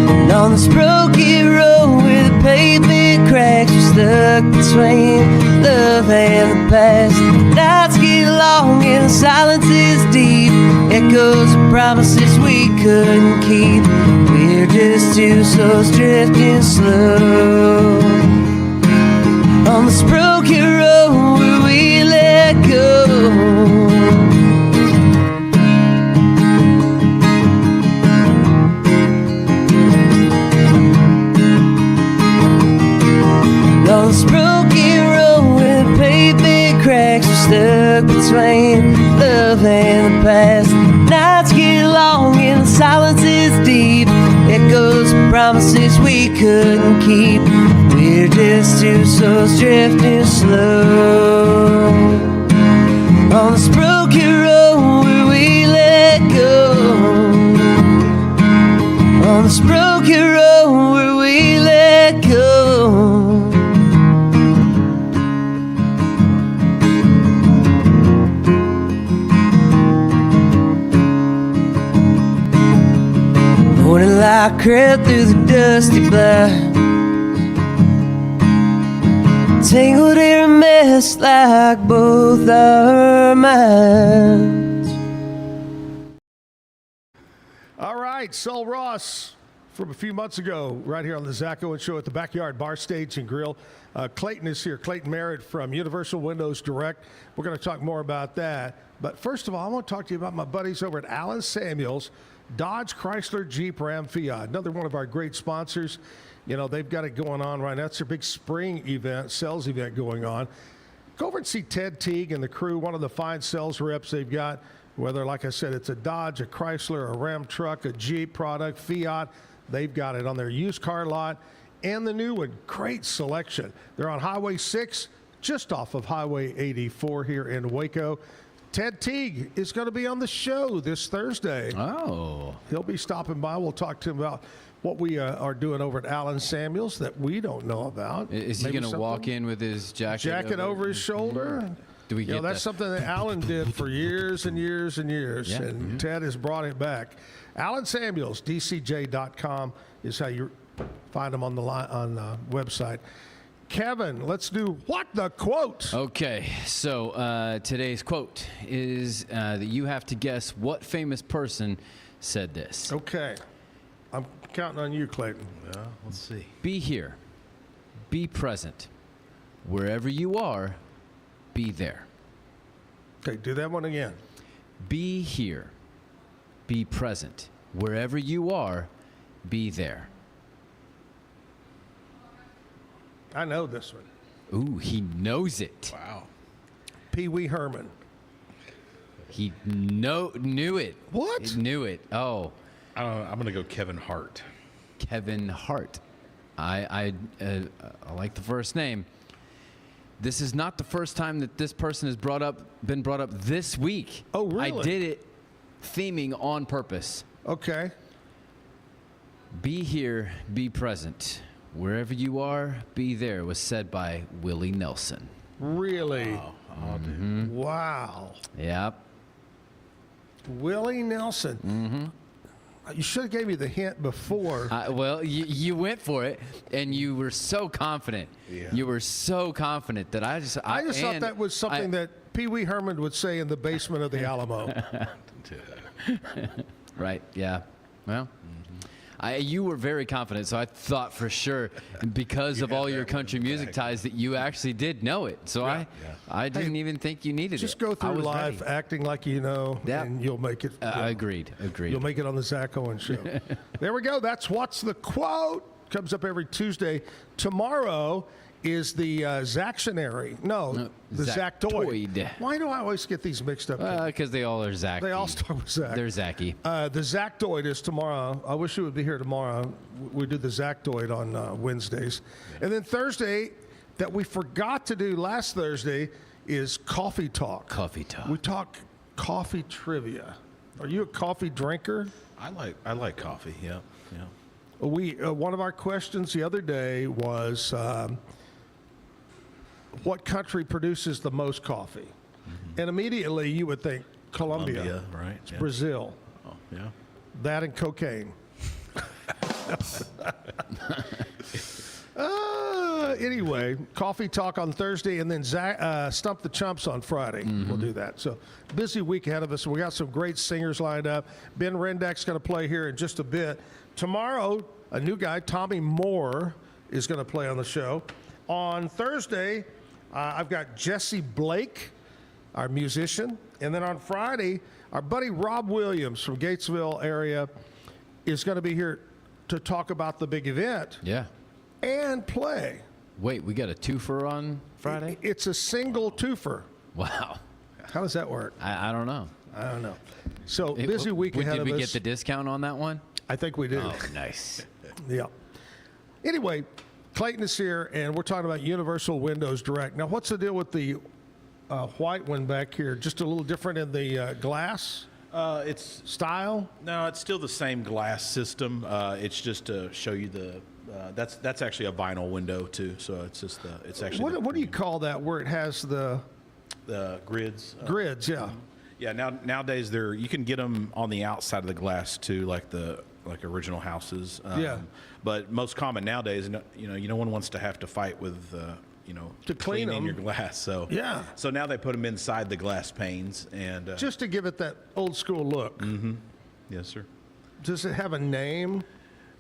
And on this broken road where the pavement cracks, we're stuck between love and the past. Nights get long and the silence is deep. Echoes of promises we couldn't keep. We're just two souls drifting slow on this broken road where we let go. On this broken road where the pavement cracks, we're stuck between love and the past. Nights get long and the silence is deep. Echoes of promises we couldn't keep. We're just two souls drifting slow on this broken road where we let go. On this broken road where we let go. Morning light crept through the dusty blinds. Tangled in a mess like both our minds. All right, Sol Ross from a few months ago, right here on the Zack Owen Show at the Backyard Bar, Stage and Grill. Clayton is here, Clayton Merritt from Universal Windows Direct. We're going to talk more about that. But first of all, I want to talk to you about my buddies over at Allen Samuels, Dodge, Chrysler, Jeep, Ram, Fiat. Another one of our great sponsors. You know, they've got it going on right now. It's their big spring event, sales event going on. Go over and see Ted Teague and the crew, one of the fine sales reps they've got, whether, like I said, it's a Dodge, a Chrysler, a Ram truck, a Jeep product, Fiat. They've got it on their used car lot and the new one. Great selection. They're on Highway 6, just off of Highway 84 here in Waco. Ted Teague is going to be on the show this Thursday. Oh. He'll be stopping by. We'll talk to him about what we are doing over at Allen Samuels that we don't know about. Is he going to walk in with his jacket over his shoulder? Do we get that's something that Allen did for years and years and years, Yeah. and Ted has brought it back. Allen Samuels, DCJ.com is how you find him on the website. Kevin, let's do What the Quote. Okay, so today's quote is that you have to guess what famous person said this. Okay. I'm counting on you, Clayton. Yeah, let's see. Be here. Be present. Wherever you are, be there. Okay, do that one again. Be here. Be present. Wherever you are, be there. I know this one. Ooh, he knows it. Wow. Pee Wee Herman. He knew it. What? He knew it. Oh, I'm going to go Kevin Hart. Kevin Hart. I like the first name. This is not the first time that this person has been brought up this week. Oh, really? I did it theming on purpose. Okay. Be here, be present. Wherever you are, be there was said by Willie Nelson. Really? Dude. Wow. Yep. Willie Nelson. Mm-hmm. You should have gave me the hint before. Well, you went for it, and you were so confident. Yeah. You were so confident that I just thought that was something that Pee Wee Herman would say in the basement of the Alamo. Right, yeah. Well, you were very confident, so I thought for sure, because of all your country music ties, that you actually did know it. So I didn't even think you needed Just it. go I through was life ready. acting like you know, Yep. and you'll make it. Agreed. You'll make it on the Zack Owen Show. There we go. That's What's the Quote. Comes up every Tuesday. Tomorrow is the Zactionary. No, the Zactoid. Zactoid. Why do I always get these mixed up? Because they all are Zacky. They all start with Zack. They're Zacky. The Zactoid is tomorrow. I wish you would be here tomorrow. We do the Zactoid on Wednesdays. And then Thursday, that we forgot to do last Thursday, is Coffee Talk. Coffee Talk. We talk coffee trivia. Are you a coffee drinker? I like coffee. Yeah. We one of our questions the other day was what country produces the most coffee? And immediately you would think Colombia. Right? It's Brazil. Oh, yeah. That and cocaine. Anyway, Coffee Talk on Thursday, and then Stump the Chumps on Friday. We'll do that. So, busy week ahead of us. We got some great singers lined up. Ben Rendek's going to play here in just a bit. Tomorrow, a new guy, Tommy Moore, is going to play on the show. On Thursday, I've got Jesse Blake, our musician. And then on Friday, our buddy Rob Williams from Gatesville area is going to be here to talk about the big event Yeah. and play. Wait, we got a twofer on Friday? It's a single twofer. Wow. How does that work? I don't know. I don't know. So busy week ahead Did of we us. get the discount on that one? I think we do. Oh, nice. Yeah. Anyway, Clayton is here, and we're talking about Universal Windows Direct. Now, what's the deal with the white one back here? Just a little different in the glass It's style? No, it's still the same glass system. It's just to show you the. That's actually a vinyl window too. So it's just it's actually. What do you call that? Where it has the grids? grids? Yeah. Yeah. Nowadays you can get them on the outside of the glass too, like original houses. Yeah. But most common nowadays, no one wants to have to fight with. To clean cleaning them. your glass. So Yeah. So now they put them inside the glass panes and. Just to give it that old school look. Yes, sir. Does it have a name?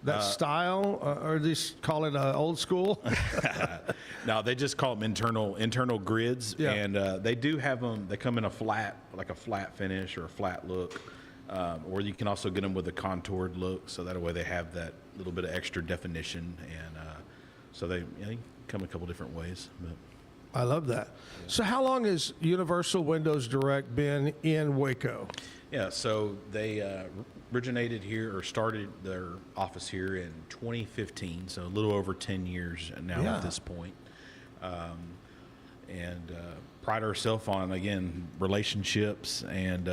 That style, or they just call it old school? No, they just call them internal grids, Yeah. and they do have them. They come in a flat finish or a flat look, or you can also get them with a contoured look. So that way they have that little bit of extra definition, and so they come a couple different ways. But I love that. So how long has Universal Windows Direct been in Waco? yeah, so they originated here or started their office here in 2015, so a little over 10 years now Yeah. at this point. And pride ourselves on, again, relationships, and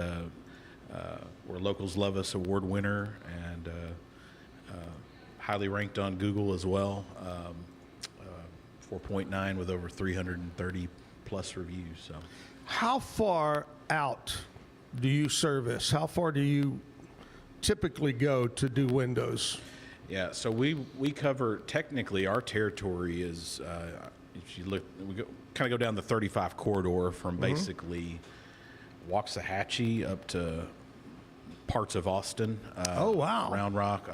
where Locals Love Us award winner, and highly ranked on Google as well. 4.9 with over 330 plus reviews. So, How far out do you service? How far do you typically go to do windows? yeah, so we cover, technically our territory is, if you look, we kind of go down the 35 corridor from basically Waxahachie up to parts of Austin. Oh, wow. Round Rock.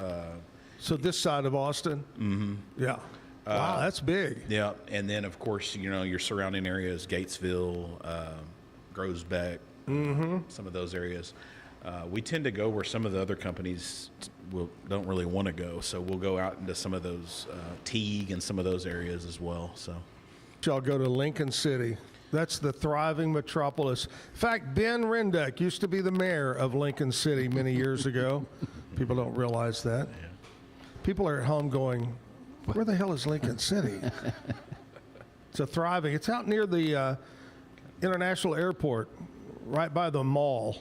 So this side of Austin? Mm-hmm. Yeah. Wow, that's big. Yeah, and then of course your surrounding areas: Gatesville, Groesbeck, some of those areas. We tend to go where some of the other companies don't really want to go, so we'll go out into some of those Teague and some of those areas as well. So, Y'all go to Lincoln City. That's the thriving metropolis. In fact, Ben Rendek used to be the mayor of Lincoln City many years ago. People don't realize that. yeah. People are at home going, where the hell is Lincoln City? It's a thriving. It's out near the International Airport, right by the mall.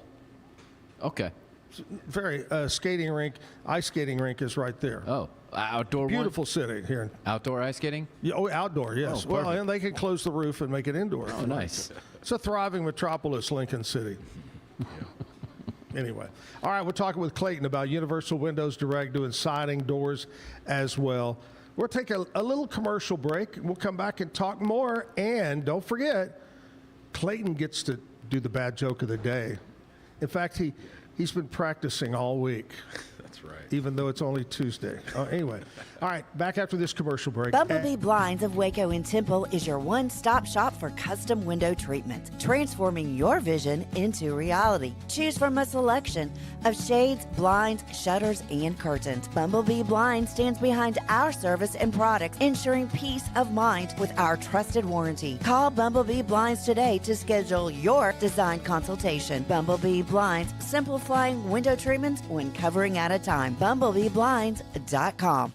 Okay. Very skating rink, ice skating rink is right there. Oh, outdoor Beautiful city here. Outdoor ice skating? Yeah, outdoor, yes. Oh, well, perfect. and they can close the roof and make it indoor. Oh, nice. It's a thriving metropolis, Lincoln City. Anyway, all right, we're talking with Clayton about Universal Windows Direct doing siding, doors as well. We'll take a little commercial break. We'll come back and talk more. And don't forget, Clayton gets to do the bad joke of the day. In fact, he's been practicing all week. That's right. Even though it's only Tuesday. Anyway, all right, back after this commercial break. Bumblebee Blinds of Waco in Temple is your one-stop shop for custom window treatment, transforming your vision into reality. Choose from a selection of shades, blinds, shutters, and curtains. Bumblebee Blinds stands behind our service and products, ensuring peace of mind with our trusted warranty. Call Bumblebee Blinds today to schedule your design consultation. Bumblebee Blinds, simplifying window treatments when covering at a time. BumblebeeBlinds.com.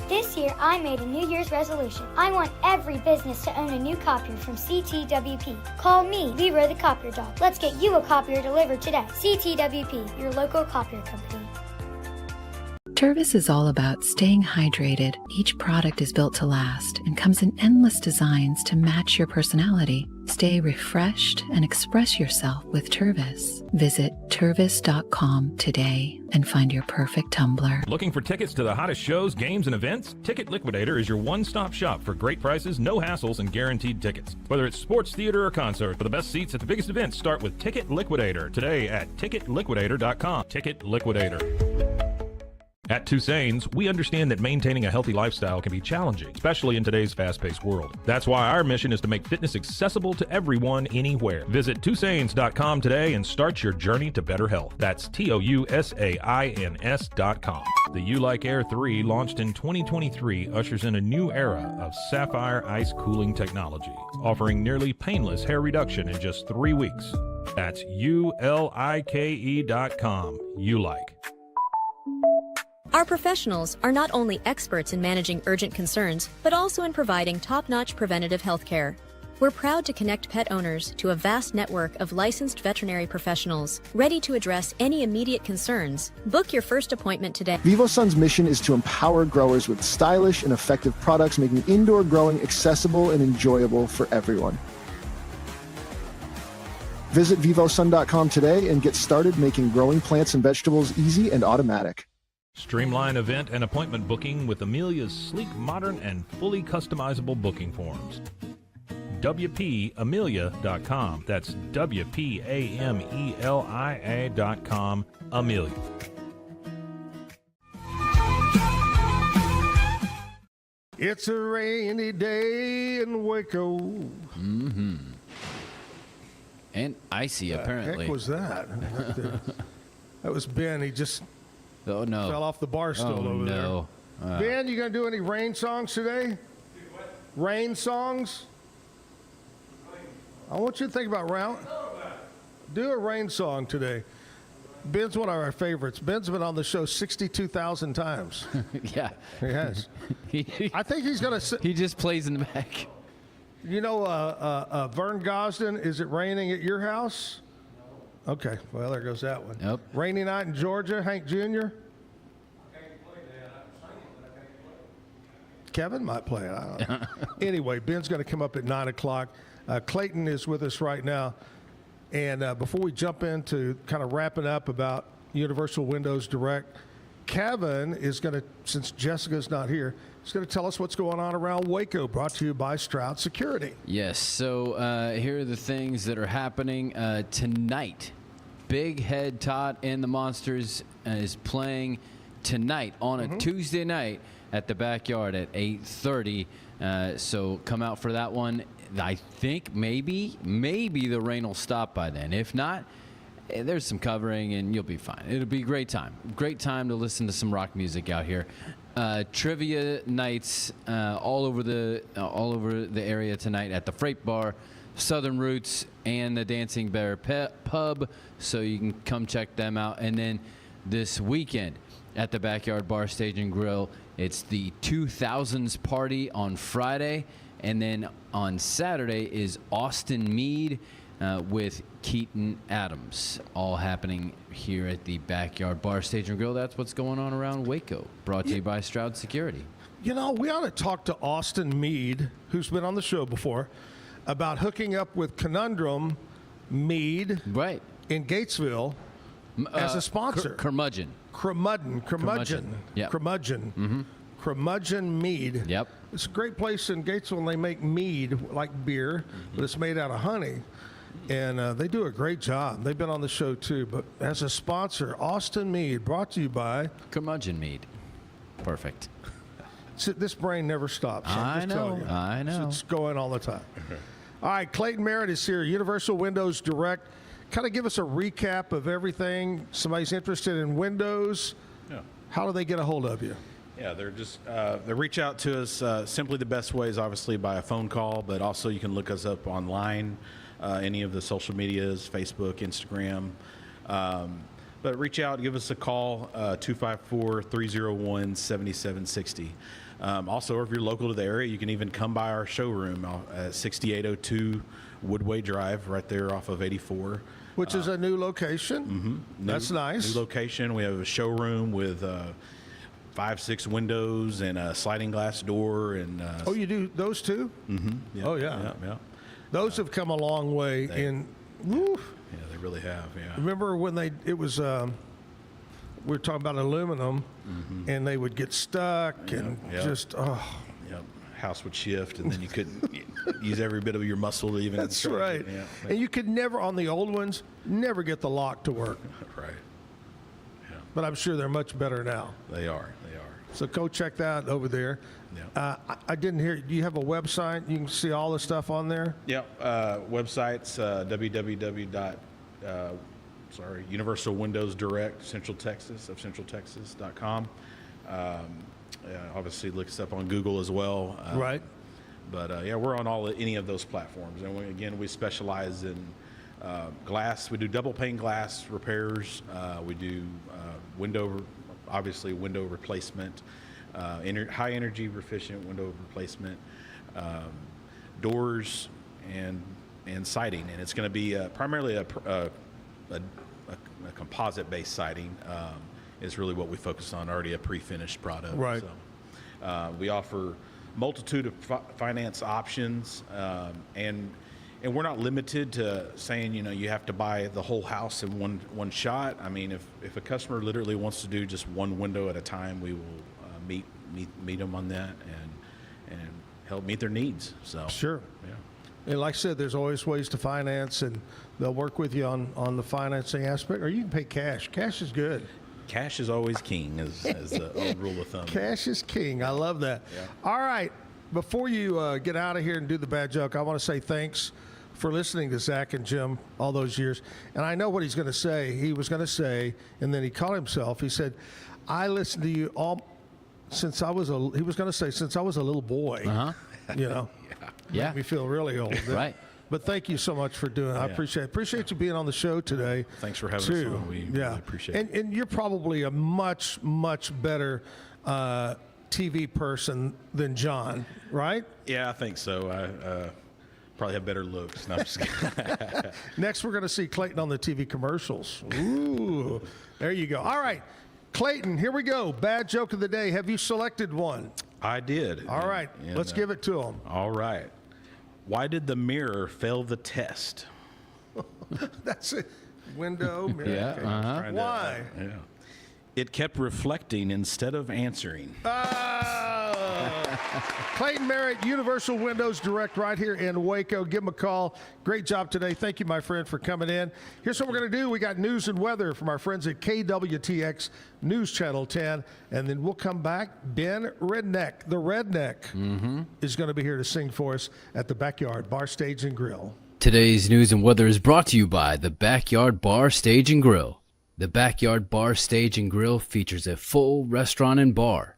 This year, I made a New Year's resolution. I want every business to own a new copier from CTWP. Call me, Leroy the Copier Dog. Let's get you a copier delivered today. CTWP, your local copier company. Tervis is all about staying hydrated. Each product is built to last and comes in endless designs to match your personality. Stay refreshed and express yourself with Tervis. Visit Tervis.com today and find your perfect tumbler. Looking for tickets to the hottest shows, games, and events? Ticket Liquidator is your one-stop shop for great prices, no hassles, and guaranteed tickets. Whether it's sports, theater, or concert, for the best seats at the biggest events, start with Ticket Liquidator today at ticketliquidator.com. Ticket Liquidator. At Tusain's, we understand that maintaining a healthy lifestyle can be challenging, especially in today's fast-paced world. That's why our mission is to make fitness accessible to everyone, anywhere. Visit Tusains.com today and start your journey to better health. That's TOUSAINS.com. The U-Like Air 3, launched in 2023, ushers in a new era of sapphire ice cooling technology, offering nearly painless hair reduction in just 3 weeks. That's ULIKE.com. U-Like. Our professionals are not only experts in managing urgent concerns, but also in providing top-notch preventative health care. We're proud to connect pet owners to a vast network of licensed veterinary professionals, ready to address any immediate concerns. Book your first appointment today. VivoSun's mission is to empower growers with stylish and effective products, making indoor growing accessible and enjoyable for everyone. Visit VivoSun.com today and get started making growing plants and vegetables easy and automatic. Streamline event and appointment booking with Amelia's sleek, modern, and fully customizable booking forms. WPAmelia.com. That's WPAMELIA.com. Amelia. It's a rainy day in Waco. Mm-hmm. And icy, apparently. What the heck was that? That was Ben. He just fell off the bar stool over there. Ben, you going to do any rain songs today? Rain songs? I want you to think about do a rain song today. Ben's one of our favorites. Ben's been on the show 62,000 times. Yeah. He has. I think he's going to... He just plays in the back. You know, Vern Gosden, is it raining at your house? Okay, well, there goes that one. Yep. Rainy night in Georgia, Hank Jr. Kevin might play it. I don't know. Anyway, Ben's going to come up at 9 o'clock. Clayton is with us right now. And before we jump into kind of wrapping up about Universal Windows Direct, Kevin is going to, since Jessica's not here, he's going to tell us what's going on around Waco, brought to you by Stroud Security. Yes, so here are the things that are happening tonight. Big Head Todd and the Monsters is playing tonight on a Tuesday night at the Backyard at 8:30. So come out for that one. I think maybe the rain will stop by then. If not, there's some covering and you'll be fine. It'll be a great time. Great time to listen to some rock music out here. Trivia nights all over the area tonight at the Freight Bar, Southern Roots, and the Dancing Bear Pub, so you can come check them out. And then this weekend at the Backyard Bar, Stage and Grill, it's the 2000s party on Friday, and then on Saturday is Austin Mead with Keaton Adams, all happening here at the Backyard Bar, Stage and Grill. That's what's going on around Waco, brought to you by Stroud Security. You know, we ought to talk to Austin Mead, who's been on the show before, about hooking up with Conundrum Mead in Gatesville as a sponsor. Curmudgeon. Yeah. Curmudgeon Mead. Yep. It's a great place in Gatesville, and they make mead like beer, but it's made out of honey. And they do a great job. They've been on the show too. But as a sponsor, Austin Mead, brought to you by Curmudgeon Mead. Perfect. This brain never stops. I know. It's going all the time. All right, Clayton Merritt is here, Universal Windows Direct. Kind of give us a recap of everything. Somebody's interested in Windows. Yeah. How do they get a hold of you? Yeah, they're just they reach out to us. Simply the best way is obviously by a phone call, but also you can look us up online, any of the social medias, Facebook, Instagram. But reach out, give us a call, 254-301-7760. Also, if you're local to the area, you can even come by our showroom at 6802 Woodway Drive, right there off of 84. Which is a new location. Mm-hmm. That's nice. New location. We have a showroom with 5-6 windows and a sliding glass door. And oh, you do those too? Mm-hmm. Yep. Oh, yeah. Yeah. Those have come a long way Yeah, they really have. Yeah. Remember when we were talking about aluminum, and they would get stuck and just house would shift, and then you couldn't use every bit of your muscle to even. That's right. Yeah. And you could never, on the old ones, never get the lock to work. Right. Yeah. But I'm sure they're much better now. They are. So go check that over there. Yeah. I didn't hear. Do you have a website? You can see all the stuff on there. Yeah. Websites Universal Windows Direct Central Texas of centraltexas.com. Obviously, look us up on Google as well. Right. But we're on any of those platforms, and we specialize in glass. We do double pane glass repairs. We do window replacement, high energy efficient window replacement, doors, and siding. And it's going to be primarily a composite based siding. Is really what we focus on, already a pre-finished product. Right. So, we offer multitude of finance options, and we're not limited to saying, you have to buy the whole house in one shot. I mean, if a customer literally wants to do just one window at a time, we will meet them on that and help meet their needs. So sure. Yeah. And like I said, there's always ways to finance, and they'll work with you on the financing aspect, or you can pay cash. Cash is good. Cash is always king, as the old rule of thumb. Cash is king. I love that. Yeah. All right. Before you get out of here and do the bad joke, I want to say thanks for listening to Zach and Jim all those years. And I know what he's going to say. He was going to say, and then he caught himself. He said, I listened to you all since I was a little boy. Uh-huh. Yeah. Made me feel really old. Right. But thank you so much for doing it. I appreciate you being on the show today. Thanks for having us on. We really appreciate it. And you're probably a much, much better TV person than John, right? Yeah, I think so. I probably have better looks. No, I'm just kidding. Next, we're going to see Clayton on the TV commercials. Ooh, there you go. All right, Clayton, here we go. Bad joke of the day. Have you selected one? I did. All right, let's give it to him. All right. Why did the mirror fail the test? That's it. Window, mirror. Yeah, Okay. Why? Yeah. It kept reflecting instead of answering. Oh! Clayton Merritt, Universal Windows Direct right here in Waco. Give him a call. Great job today. Thank you, my friend, for coming in. Here's what we're going to do. We got news and weather from our friends at KWTX News Channel 10, and then we'll come back. Ben Rendek, the Redneck, is going to be here to sing for us at the Backyard Bar, Stage, and Grill. Today's news and weather is brought to you by the Backyard Bar, Stage, and Grill. The Backyard Bar, Stage, and Grill features a full restaurant and bar,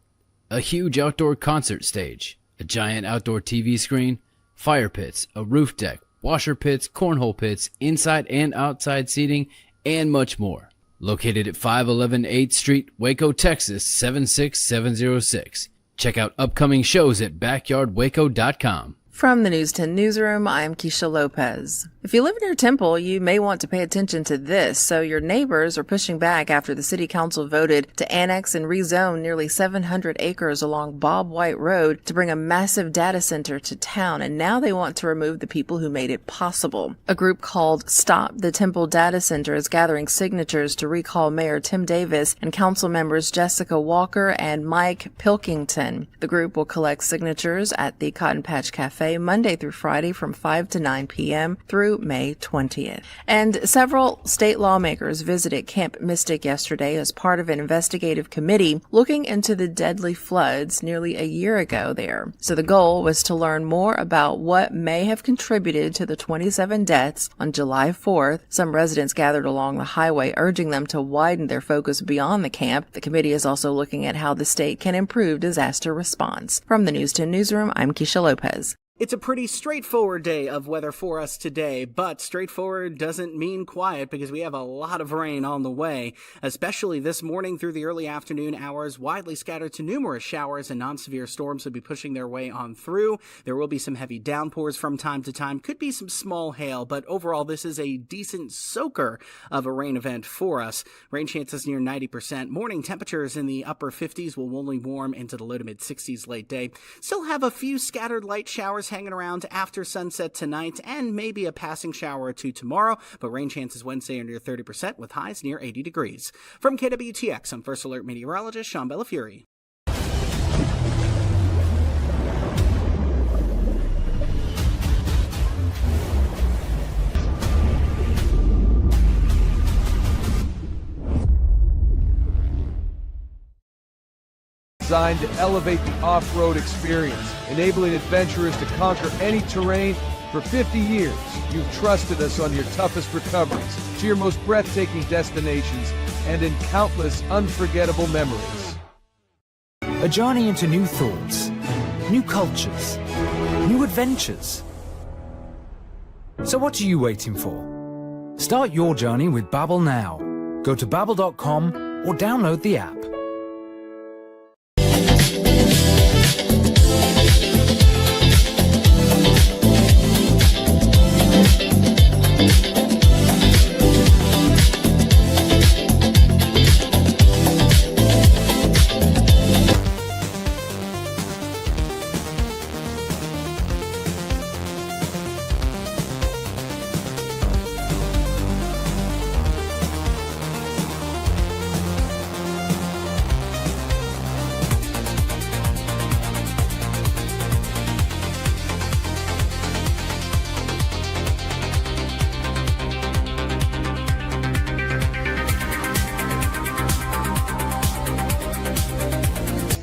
a huge outdoor concert stage, a giant outdoor TV screen, fire pits, a roof deck, washer pits, cornhole pits, inside and outside seating, and much more. Located at 511 8th Street, Waco, Texas, 76706. Check out upcoming shows at backyardwaco.com. From the News 10 Newsroom, I'm Keisha Lopez. If you live near Temple, you may want to pay attention to this. So your neighbors are pushing back after the city council voted to annex and rezone nearly 700 acres along Bob White Road to bring a massive data center to town. And now they want to remove the people who made it possible. A group called Stop the Temple Data Center is gathering signatures to recall Mayor Tim Davis and council members Jessica Walker and Mike Pilkington. The group will collect signatures at the Cotton Patch Cafe Monday through Friday from 5 to 9 p.m. through May 20th. And several state lawmakers visited Camp Mystic yesterday as part of an investigative committee looking into the deadly floods nearly a year ago there. So the goal was to learn more about what may have contributed to the 27 deaths on July 4th. Some residents gathered along the highway urging them to widen their focus beyond the camp. The committee is also looking at how the state can improve disaster response. From the News 10 Newsroom, I'm Keisha Lopez. It's a pretty straightforward day of weather for us today, but straightforward doesn't mean quiet because we have a lot of rain on the way, especially this morning through the early afternoon hours, widely scattered to numerous showers and non-severe storms will be pushing their way on through. There will be some heavy downpours from time to time, could be some small hail, but overall this is a decent soaker of a rain event for us. Rain chances near 90%. Morning temperatures in the upper 50s will only warm into the low to mid 60s late day. Still have a few scattered light showers hanging around after sunset tonight and maybe a passing shower or two tomorrow, but rain chances Wednesday are near 30% with highs near 80 degrees. From KWTX, I'm First Alert meteorologist Sean Bellafury. Designed to elevate the off-road experience, enabling adventurers to conquer any terrain. For 50 years, you've trusted us on your toughest recoveries, to your most breathtaking destinations, and in countless unforgettable memories. A journey into new thoughts, new cultures, new adventures. So what are you waiting for? Start your journey with Babbel now. Go to babbel.com or download the app.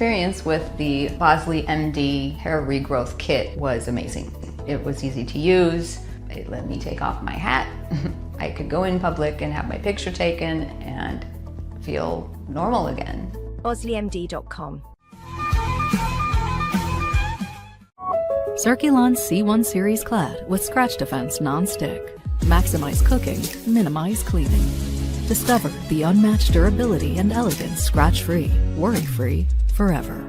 Experience with the Bosley MD hair regrowth kit was amazing. It was easy to use. It let me take off my hat. I could go in public and have my picture taken and feel normal again. BosleyMD.com. Circulon C1 Series Clad with Scratch Defense Non-Stick. Maximize cooking, minimize cleaning. Discover the unmatched durability and elegance scratch-free, worry-free, forever.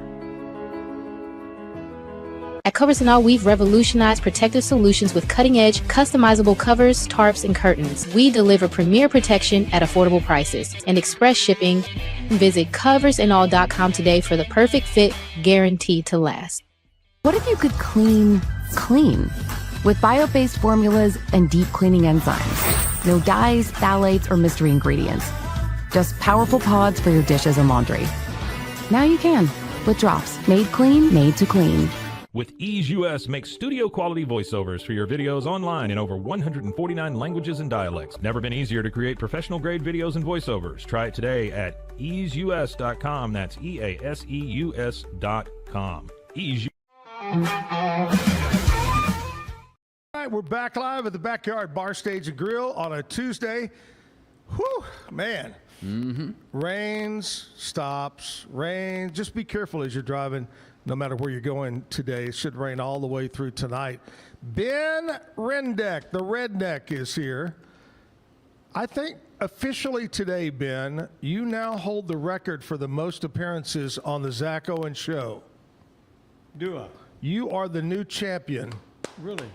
At Covers & All, we've revolutionized protective solutions with cutting-edge, customizable covers, tarps, and curtains. We deliver premier protection at affordable prices and express shipping. Visit coversandall.com today for the perfect fit, guaranteed to last. What if you could clean clean? With bio-based formulas and deep cleaning enzymes. No dyes, phthalates, or mystery ingredients. Just powerful pods for your dishes and laundry. Now you can. with drops made clean, made to clean. With Ease US, make studio quality voiceovers for your videos online in over 149 languages and dialects. Never been easier to create professional grade videos and voiceovers. Try it today at easeus.com. That's EASEUS.com. Ease. All right, we're back live at the Backyard Bar Stage and Grill on a Tuesday. Whew, man. Rains, stops, rain. Just be careful as you're driving, no matter where you're going today. It should rain all the way through tonight. Ben Rendek, the redneck, is here. I think officially today, Ben, you now hold the record for the most appearances on the Zack Owen Show. Do I? You are the new champion. Really?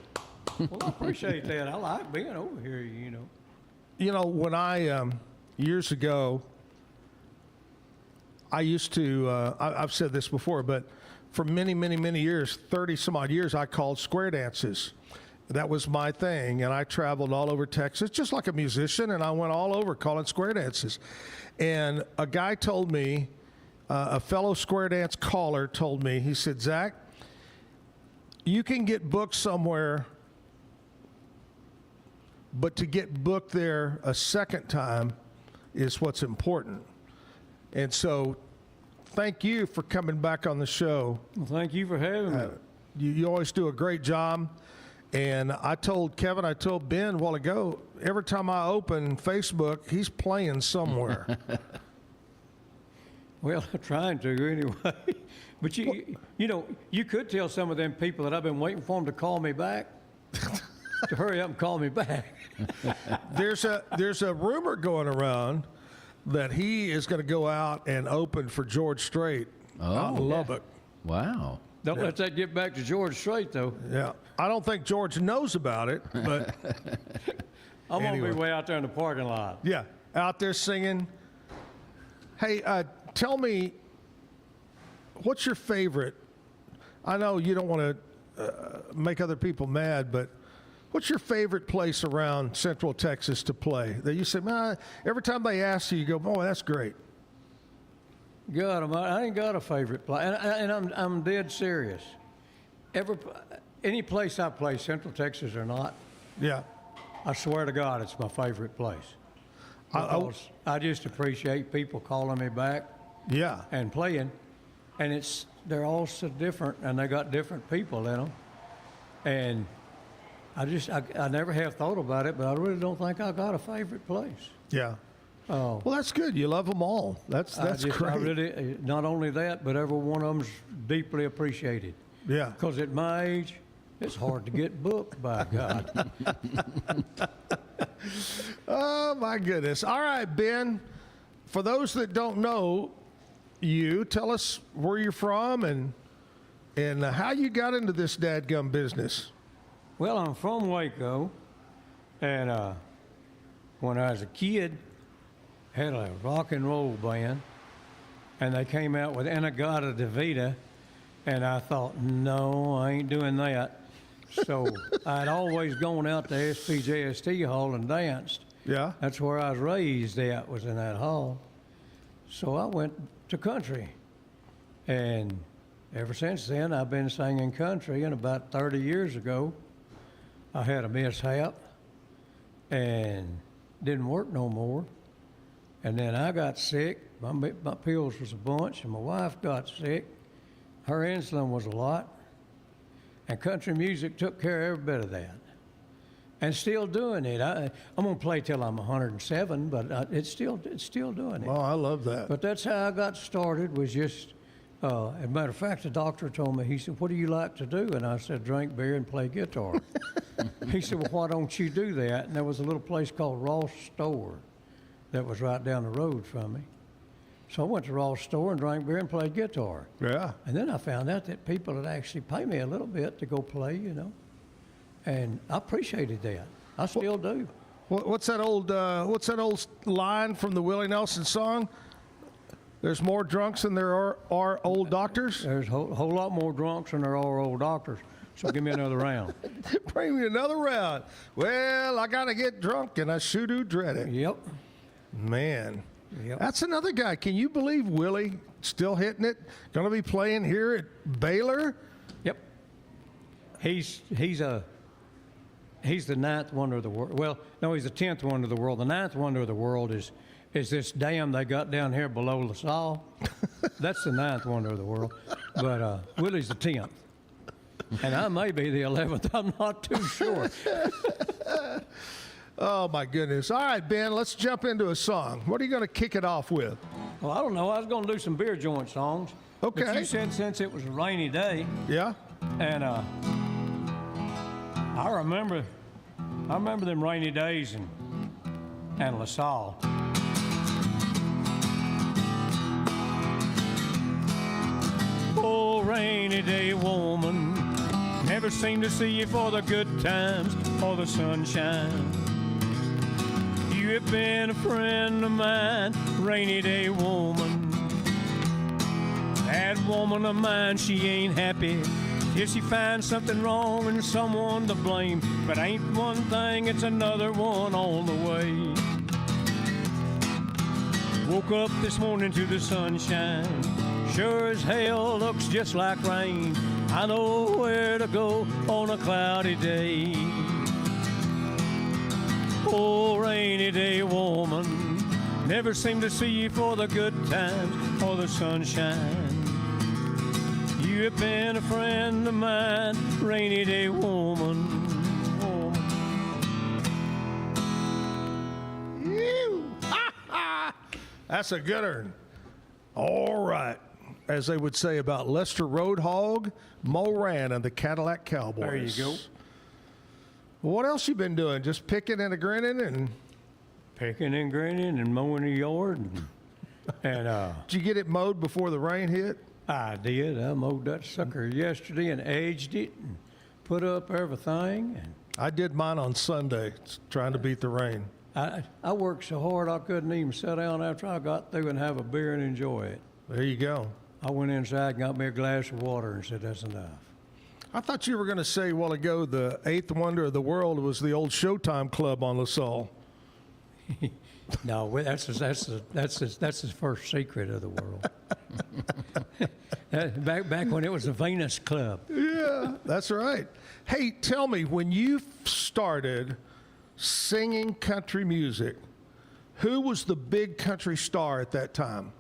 Well, I appreciate that. I like being over here, You know, when I, years ago, I used to, I've said this before, but for many, many, many years, 30 some odd years, I called square dances. That was my thing, and I traveled all over Texas, just like a musician, and I went all over calling square dances. And a guy told me, a fellow square dance caller told me, he said, Zach, you can get booked somewhere, but to get booked there a second time is what's important. And so thank you for coming back on the show. Well, thank you for having me. You always do a great job. And I told Kevin, I told Ben a while ago, every time I open Facebook, he's playing somewhere. Well, I'm trying to anyway. But you know, you could tell some of them people that I've been waiting for them to call me back, to hurry up and call me back. There's a rumor going around that he is going to go out and open for George Strait out in Lubbock. Wow. Don't let that get back to George Strait, though. Yeah. I don't think George knows about it, but I'm going to be way out there in the parking lot. Yeah, out there singing. Hey, tell me, what's your favorite? I know you don't want to make other people mad, but what's your favorite place around Central Texas to play? That you say, man, every time they ask you, you go, boy, that's great. God, I ain't got a favorite place, and I'm dead serious. Any place I play, Central Texas or not, yeah, I swear to God, it's my favorite place. Because I just appreciate people calling me back, yeah, and playing, and they're all so different, and they got different people in them, and I never have thought about it, but I really don't think I got a favorite place. Yeah. Oh. Well, that's good. You love them all. That's great. I really, not only that, but every one of them's deeply appreciated. Yeah. Because at my age, it's hard to get booked, by God. Oh, my goodness. All right, Ben, for those that don't know you, tell us where you're from and how you got into this dadgum business. Well, I'm from Waco, and when I was a kid, had a rock and roll band, and they came out with Inagata DeVita, and I thought, no, I ain't doing that. So I'd always gone out to SPJST Hall and danced. Yeah. That's where I was raised at, was in that hall. So I went to country, and ever since then, I've been singing country, and about 30 years ago, I had a mishap and didn't work no more. And then I got sick. My pills was a bunch, and my wife got sick. Her insulin was a lot. And country music took care of every bit of that. And still doing it. I'm going to play till I'm 107, but it's still doing it. Oh, I love that. But that's how I got started, was just, as a matter of fact, the doctor told me, he said, what do you like to do? And I said, drink beer and play guitar. He said, well, why don't you do that? And there was a little place called Ross Store that was right down the road from me. So I went to Ross Store and drank beer and played guitar. Yeah. And then I found out that people would actually pay me a little bit to go play, And I appreciated that. I still do. What's that old line from the Willie Nelson song? There's more drunks than there are old doctors? There's a whole lot more drunks than there are old doctors. So give me another round. Bring me another round. Well, I got to get drunk, and I sure do dread it. Yep. Man. Yep. That's another guy. Can you believe Willie still hitting it? Going to be playing here at Baylor? Yep. He's the 9th wonder of the world. Well, no, he's the 10th wonder of the world. The 9th wonder of the world is this dam they got down here below LaSalle. That's the 9th wonder of the world. But Willie's the 10th. And I may be the 11th. I'm not too sure. Oh, my goodness. All right, Ben, let's jump into a song. What are you going to kick it off with? Well, I don't know. I was going to do some beer joint songs. Okay. But you said since it was a rainy day. Yeah. And I remember them rainy days and LaSalle. Oh, rainy day woman, never seem to see you for the good times or the sunshine. You have been a friend of mine, rainy day woman. That woman of mine, she ain't happy till she finds something wrong and someone to blame. But ain't one thing, it's another one on the way. Woke up this morning to the sunshine, sure as hell looks just like rain. I know where to go on a cloudy day. Oh, rainy day woman, never seem to see you for the good times or the sunshine. You have been a friend of mine, rainy day woman. That's a good one. All right. As they would say about Lester Roadhog, Moran, and the Cadillac Cowboys. There you go. Well, what else you been doing? Just picking and grinning and Picking and grinning and mowing the yard. And did you get it mowed before the rain hit? I did. I mowed that sucker yesterday and aged it and put up everything. And I did mine on Sunday, trying to beat the rain. I worked so hard I couldn't even sit down after I got through and have a beer and enjoy it. There you go. I went inside and got me a glass of water and said, that's enough. I thought you were going to say a while ago the 8th wonder of the world was the old Showtime Club on LaSalle. No, that's the first secret of the world. back when it was the Venus Club. Yeah, that's right. Hey, tell me, when you started singing country music, who was the big country star at that time?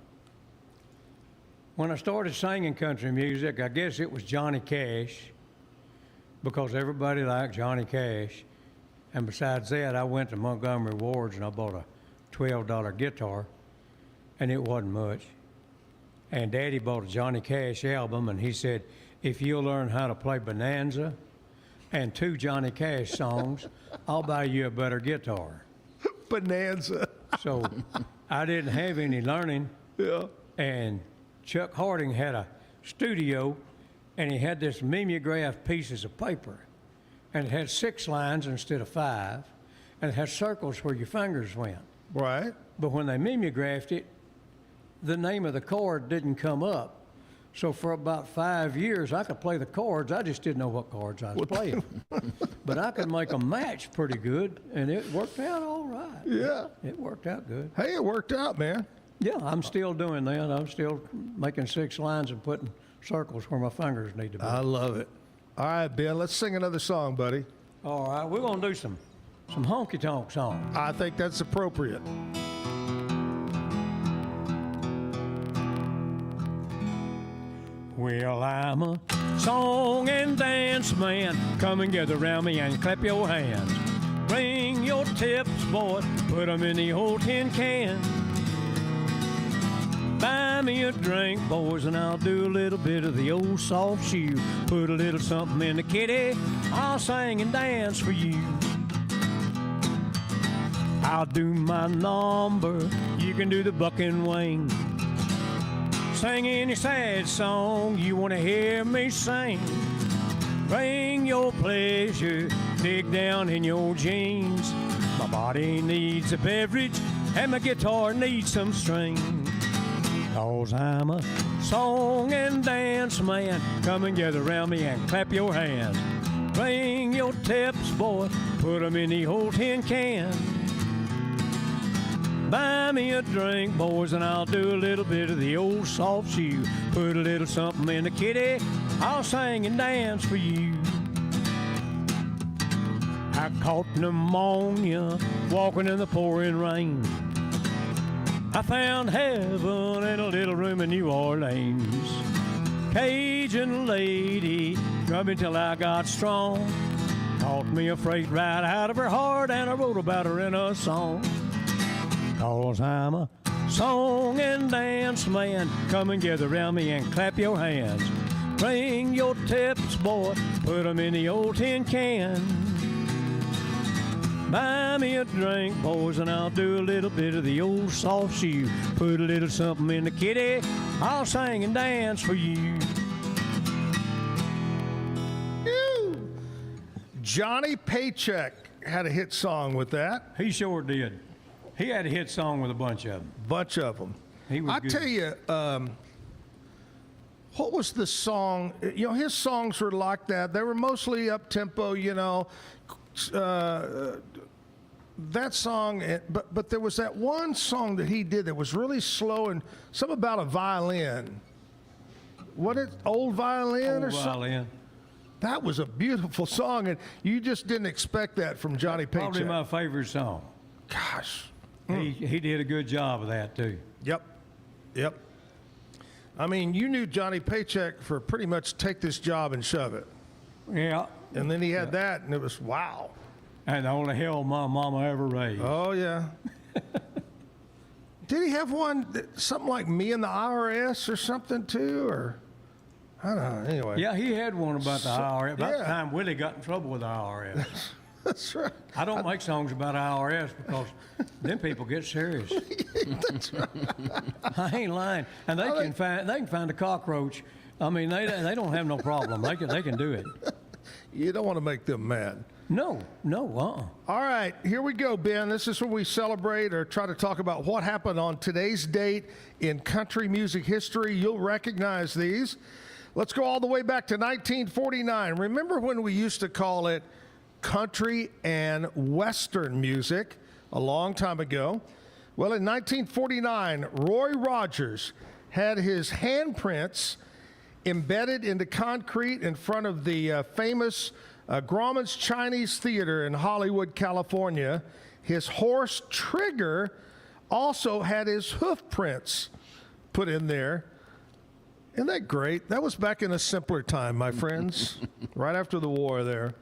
When I started singing country music, I guess it was Johnny Cash, because everybody liked Johnny Cash. And besides that, I went to Montgomery Ward's and I bought a $12 guitar, and it wasn't much. And Daddy bought a Johnny Cash album, and he said, if you'll learn how to play Bonanza and 2 Johnny Cash songs, I'll buy you a better guitar. Bonanza. So I didn't have any learning. Yeah. And Chuck Harding had a studio, and he had this mimeographed pieces of paper, and it had 6 lines instead of 5, and it had circles where your fingers went. Right. But when they mimeographed it, the name of the chord didn't come up. So for about 5 years, I could play the chords. I just didn't know what chords I was playing. But I could make them match pretty good, and it worked out all right. Yeah. It worked out good. Hey, it worked out, man. Yeah, I'm still doing that. I'm still making 6 lines and putting circles where my fingers need to be. I love it. All right, Ben, let's sing another song, buddy. All right, we're going to do some honky-tonk songs. I think that's appropriate. Well, I'm a song and dance man. Come and gather around me and clap your hands. Bring your tips, boy, put them in the old tin can. Buy me a drink, boys, and I'll do a little bit of the old soft shoe. Put a little something in the kitty, I'll sing and dance for you. I'll do my number, you can do the buck and wing. Sing any sad song you want to hear me sing. Bring your pleasure, dig down in your jeans. My body needs a beverage, and my guitar needs some strings. 'Cause I'm a song and dance man. Come and gather around me and clap your hands. Bring your tips, boy, put them in the old tin can. Buy me a drink, boys, and I'll do a little bit of the old soft shoe. Put a little something in the kitty, I'll sing and dance for you. I caught pneumonia walking in the pouring rain. I found heaven in a little room in New Orleans. Cajun lady drugged me till I got strong. Taught me a freight ride out of her heart, and I wrote about her in a song. 'Cause I'm a song and dance man. Come and gather around me and clap your hands. Bring your tips, boy, put 'em in the old tin can. Buy me a drink, boys, and I'll do a little bit of the old soft shoe. Put a little something in the kitty, I'll sing and dance for you. Johnny Paycheck had a hit song with that. He sure did. He had a hit song with a bunch of them. Bunch of them. He was I good. tell you, what was the song? You know, his songs were like that. They were mostly up tempo. You know, that song. But there was that one song that he did that was really slow and something about a violin. What it? Old violin or something? Violin. That was a beautiful song, and you just didn't expect that from Johnny Paycheck. Probably my favorite song. Gosh. He did a good job of that, too. Yep. I mean, you knew Johnny Paycheck for pretty much take this job and shove it. Yeah. And then he had that, and it was wow. And the only hell my mama ever raised. Oh, yeah. Did he have one, something like Me and the IRS or something, too? Or, I don't know, anyway. Yeah, he had one about the IRS. About the time Willie got in trouble with the IRS. That's right. I don't make songs about IRS because them people get serious. That's right. I ain't lying. And they can find a cockroach. I mean, they don't have no problem. They can do it. You don't want to make them mad. No. All right, here we go, Ben. This is where we celebrate or try to talk about what happened on today's date in country music history. You'll recognize these. Let's go all the way back to 1949. Remember when we used to call it country and western music a long time ago? Well, in 1949, Roy Rogers had his handprints embedded into concrete in front of the famous Grauman's Chinese Theater in Hollywood, California. His horse Trigger also had his hoof prints put in there. Isn't that great? That was back in a simpler time, my friends, right after the war there.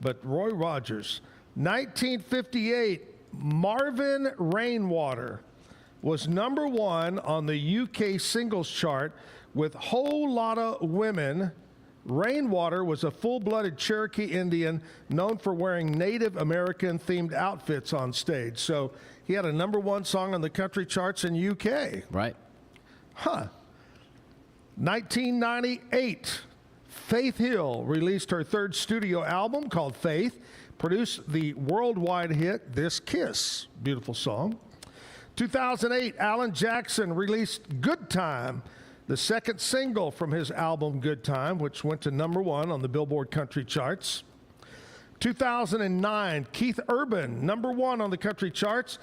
But Roy Rogers. 1958, Marvin Rainwater was #1 on the UK singles chart with Whole Lotta Women. Rainwater was a full-blooded Cherokee Indian known for wearing Native American-themed outfits on stage. So he had a #1 song on the country charts in UK. Right. 1998, Faith Hill released her third studio album called Faith, produced the worldwide hit This Kiss, beautiful song. 2008, Alan Jackson released Good Time, the second single from his album Good Time, which went to #1 on the Billboard country charts. 2009, Keith Urban, #1 on the country charts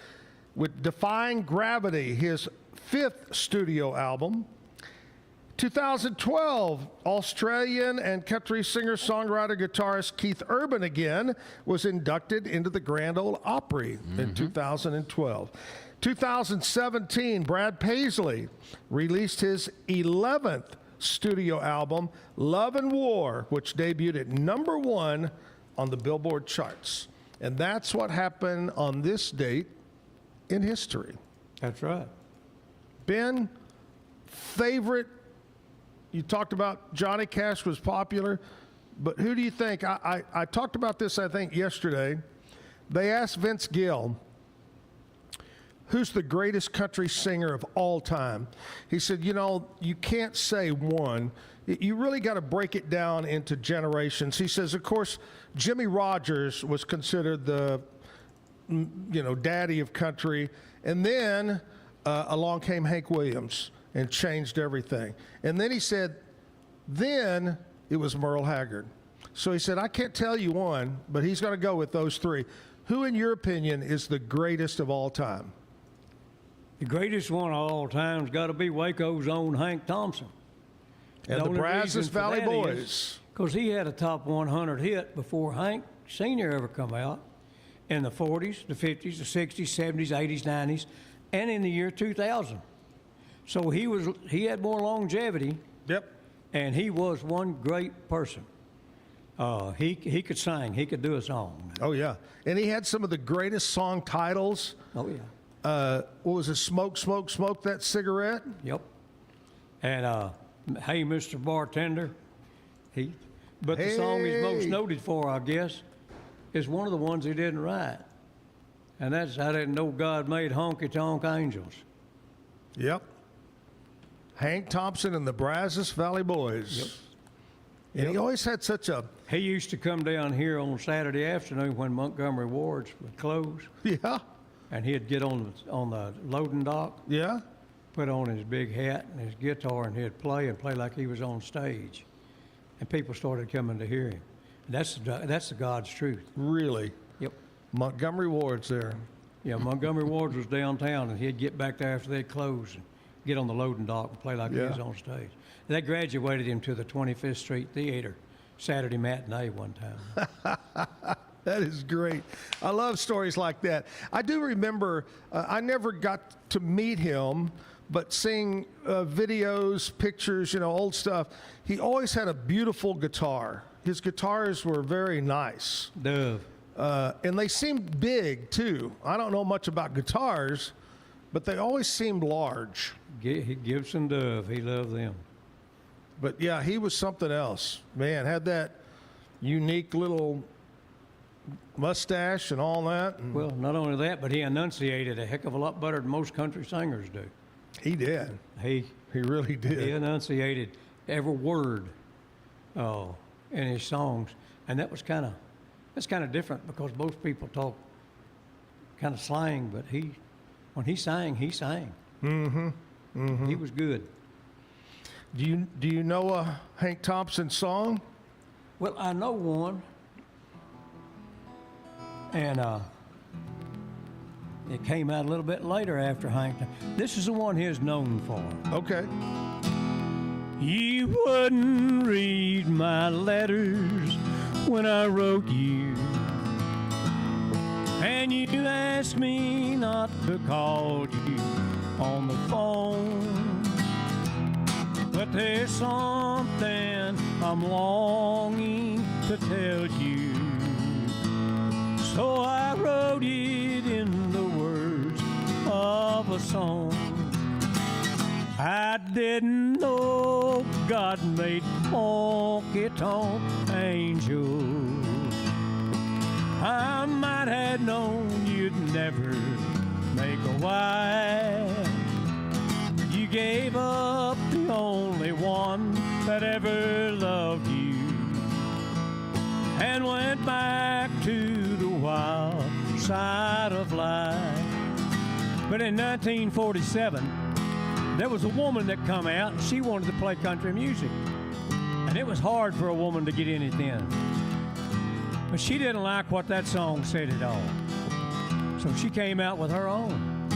with Defying Gravity, his 5th studio album. 2012, Australian and country singer-songwriter guitarist Keith Urban again was inducted into the Grand Ole Opry in 2012. 2017, Brad Paisley released his 11th studio album, Love and War, which debuted at #1 on the Billboard charts. And that's what happened on this date in history. That's right. Ben, favorite, you talked about Johnny Cash was popular, but who do you think? I talked about this, I think, yesterday. They asked Vince Gill, who's the greatest country singer of all time? He said, you know, you can't say one. You really got to break it down into generations. He says, of course, Jimmy Rogers was considered the, daddy of country. And then along came Hank Williams and changed everything. And then he said, then it was Merle Haggard. So he said, I can't tell you one, but he's going to go with those three. Who, in your opinion, is the greatest of all time? The greatest one of all time's got to be Waco's own Hank Thompson. And the Brazos Valley Boys. Because he had a top 100 hit before Hank Sr. ever come out in the 40s, the 50s, the 60s, 70s, 80s, 90s, and in the year 2000. So he had more longevity. Yep. And he was one great person. He could sing. He could do a song. Oh, yeah. And he had some of the greatest song titles. Oh, yeah. What was it? Smoke, Smoke, Smoke That Cigarette? Yep. And Hey, Mr. Bartender. But the song he's most noted for, I guess, is one of the ones he didn't write. And that's I Didn't Know God Made Honky Tonk Angels. Yep. Hank Thompson and the Brazos Valley Boys. Yep. And he always had such a... He used to come down here on Saturday afternoon when Montgomery Ward's would close. Yeah. And he'd get on the loading dock. Yeah. Put on his big hat and his guitar, and he'd play like he was on stage. And people started coming to hear him. And that's the God's truth. Really? Yep. Montgomery Ward's there. Yeah, Montgomery Ward's was downtown, and he'd get back there after they closed and get on the loading dock and play like he was on stage. They graduated him to the 25th Street Theater Saturday matinee one time. That is great. I love stories like that. I do remember, I never got to meet him, but seeing videos, pictures, old stuff, he always had a beautiful guitar. His guitars were very nice. Dove. And they seemed big, too. I don't know much about guitars, but they always seemed large. Gibson Dove, he loved them. But, yeah, he was something else. Man, had that unique little mustache and all that. And well, not only that, but he enunciated a heck of a lot better than most country singers do. He did. He really did. He enunciated every word in his songs, and that's kind of different because most people talk kind of slang, but when he sang, he sang. Mm-hmm. Mm-hmm. He was good. Do you know a Hank Thompson song? Well, I know one. And it came out a little bit later after Hank. This is the one he's known for. Okay. You wouldn't read my letters when I wrote you, and you asked me not to call you on the phone. But there's something I'm longing to tell you. So I wrote it in the words of a song. I didn't know God made honky-tonk angels. I might have known you'd never make a wife. You gave up the only one that ever loved you and went back to the wild side of life. But in 1947, there was a woman that come out, and she wanted to play country music. And it was hard for a woman to get in it then. But she didn't like what that song said at all. So she came out with her own.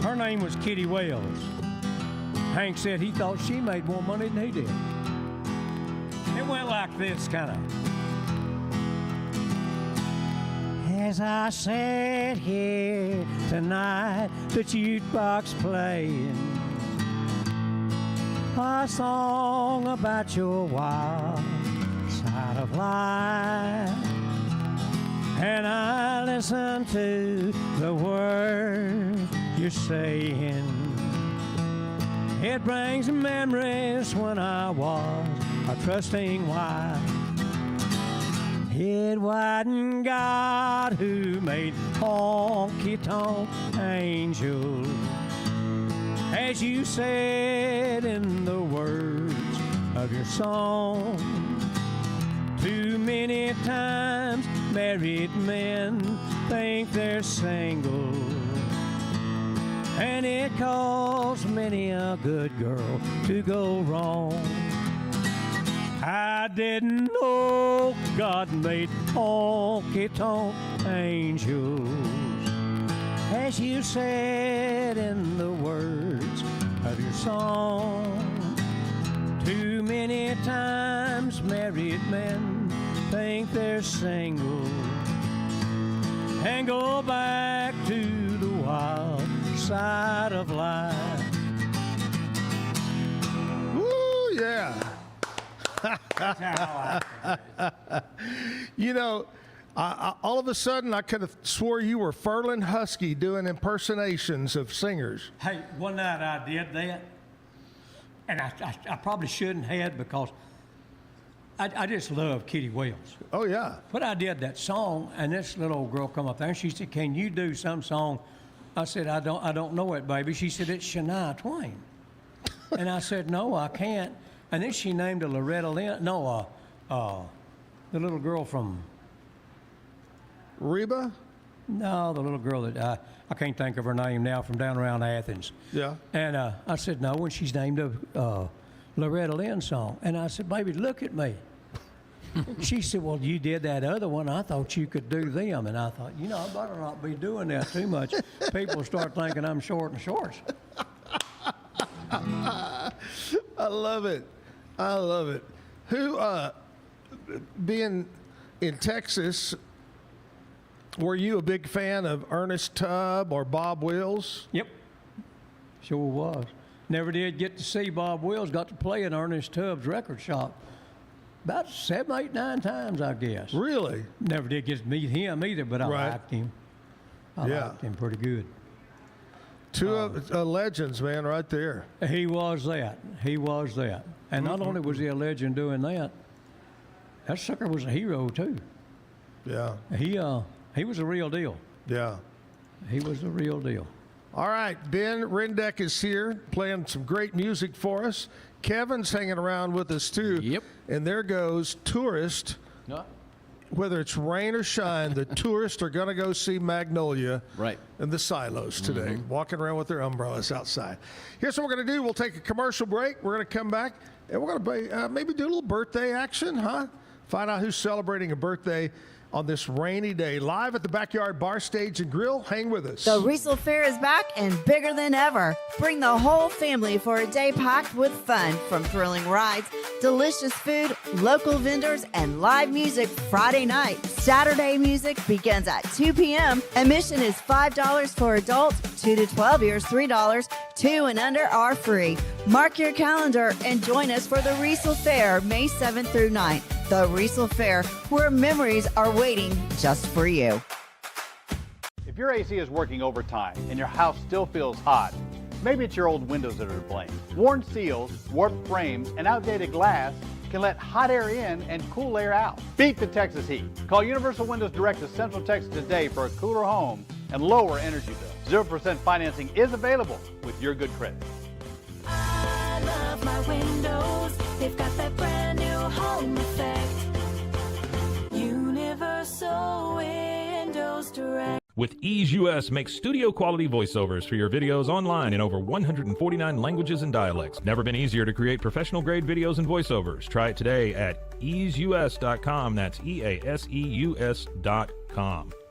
Her name was Kitty Wells. Hank said he thought she made more money than he did. It went like this, kind of. As I sat here tonight, the jukebox playing a song about your wild side of life, and I listen to the words you're saying. It brings memories when I was a trusting wife. It wasn't God who made honky-tonk angels, as you said in the words of your song. Too many times married men think they're single, and it caused many a good girl to go wrong. I didn't know God made honky-tonk angels. as you said in the words of your song. Too many times married men think they're single and go back to the wild side of life. Woo, yeah. That's how I You know, all of a sudden, I could have swore you were Furlan Husky doing impersonations of singers. Hey, one night I did that, and I probably shouldn't have because I just love Kitty Wells. Oh, yeah. But I did that song, and this little old girl come up there, and she said, "Can you do some song?" I said, I don't know it, baby. She said, "It's Shania Twain." And I said, "No, I can't." And then she named a Loretta Lynn. No, the little girl from Reba? No, the little girl that I can't think of her name now, from down around Athens. Yeah. And I said, "No," and she's named a Loretta Lynn song. And I said, "Baby, look at me." She said, "Well, you did that other one. I thought you could do them." And I thought, I better not be doing that too much. People start thinking I'm short in shorts. I love it. I love it. Who, being in Texas, were you a big fan of Ernest Tubb or Bob Wills? Yep. Sure was. Never did get to see Bob Wills. Got to play in Ernest Tubbs' record shop about 7, 8, 9 times, I guess. Really? Never did get to meet him either, but I liked him. I liked him pretty good. Two legends, man, right there. He was that. He was that. And not only was he a legend doing that, that sucker was a hero too. Yeah. He was a real deal. Yeah. He was a real deal. All right, Ben Rendek is here playing some great music for us. Kevin's hanging around with us too. Yep. And there goes Tourist. No. Whether it's rain or shine, the tourists are going to go see Magnolia right in the silos today, walking around with their umbrellas outside. Here's what we're going to do. We'll take a commercial break. We're going to come back, and we're going to maybe do a little birthday action, huh? Find out who's celebrating a birthday on this rainy day. Live at the Backyard Bar Stage and Grill. Hang with us. The Riesel Fair is back and bigger than ever. Bring the whole family for a day packed with fun, from thrilling rides, delicious food, local vendors, and live music Friday night. Saturday music begins at 2 p.m. Admission is $5 for adults, 2 to 12 years, $3. 2 and under are free. Mark your calendar and join us for the Riesel Fair, May 7th through 9th. The Riesel Fair, where memories are waiting just for you. If your AC is working overtime and your house still feels hot, maybe it's your old windows that are to blame. Worn seals, warped frames, and outdated glass can let hot air in and cool air out. Beat the Texas heat. Call Universal Windows Direct of Central Texas today for a cooler home and lower energy bill. 0% financing is available with your good credit. I love my windows. They've got that brand new home effect. Universal Windows Direct. With Ease US, make studio quality voiceovers for your videos online in over 149 languages and dialects. Never been easier to create professional grade videos and voiceovers. Try it today at easeus.com. That's EASEUS.com.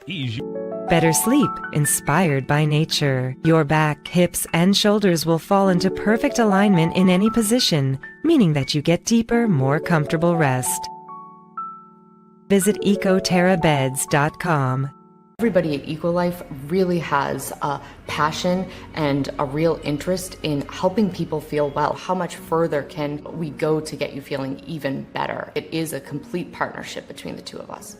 Ease. Better sleep, inspired by nature. Your back, hips, and shoulders will fall into perfect alignment in any position, meaning that you get deeper, more comfortable rest. Visit ecoterrabeds.com. Everybody at EcoLife really has a passion and a real interest in helping people feel well. How much further can we go to get you feeling even better? It is a complete partnership between the two of us.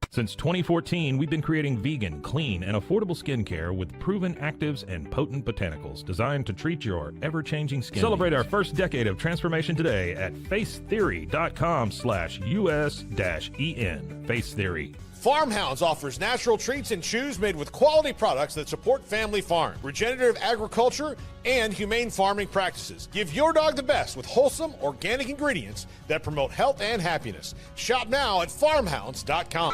Since 2014, we've been creating vegan, clean, and affordable skincare with proven actives and potent botanicals designed to treat your ever-changing skin. Celebrate our first decade of transformation today at facetheory.com/US-EN. Face Theory. Farmhounds offers natural treats and chews made with quality products that support family farm, regenerative agriculture, and humane farming practices. Give your dog the best with wholesome, organic ingredients that promote health and happiness. Shop now at farmhounds.com.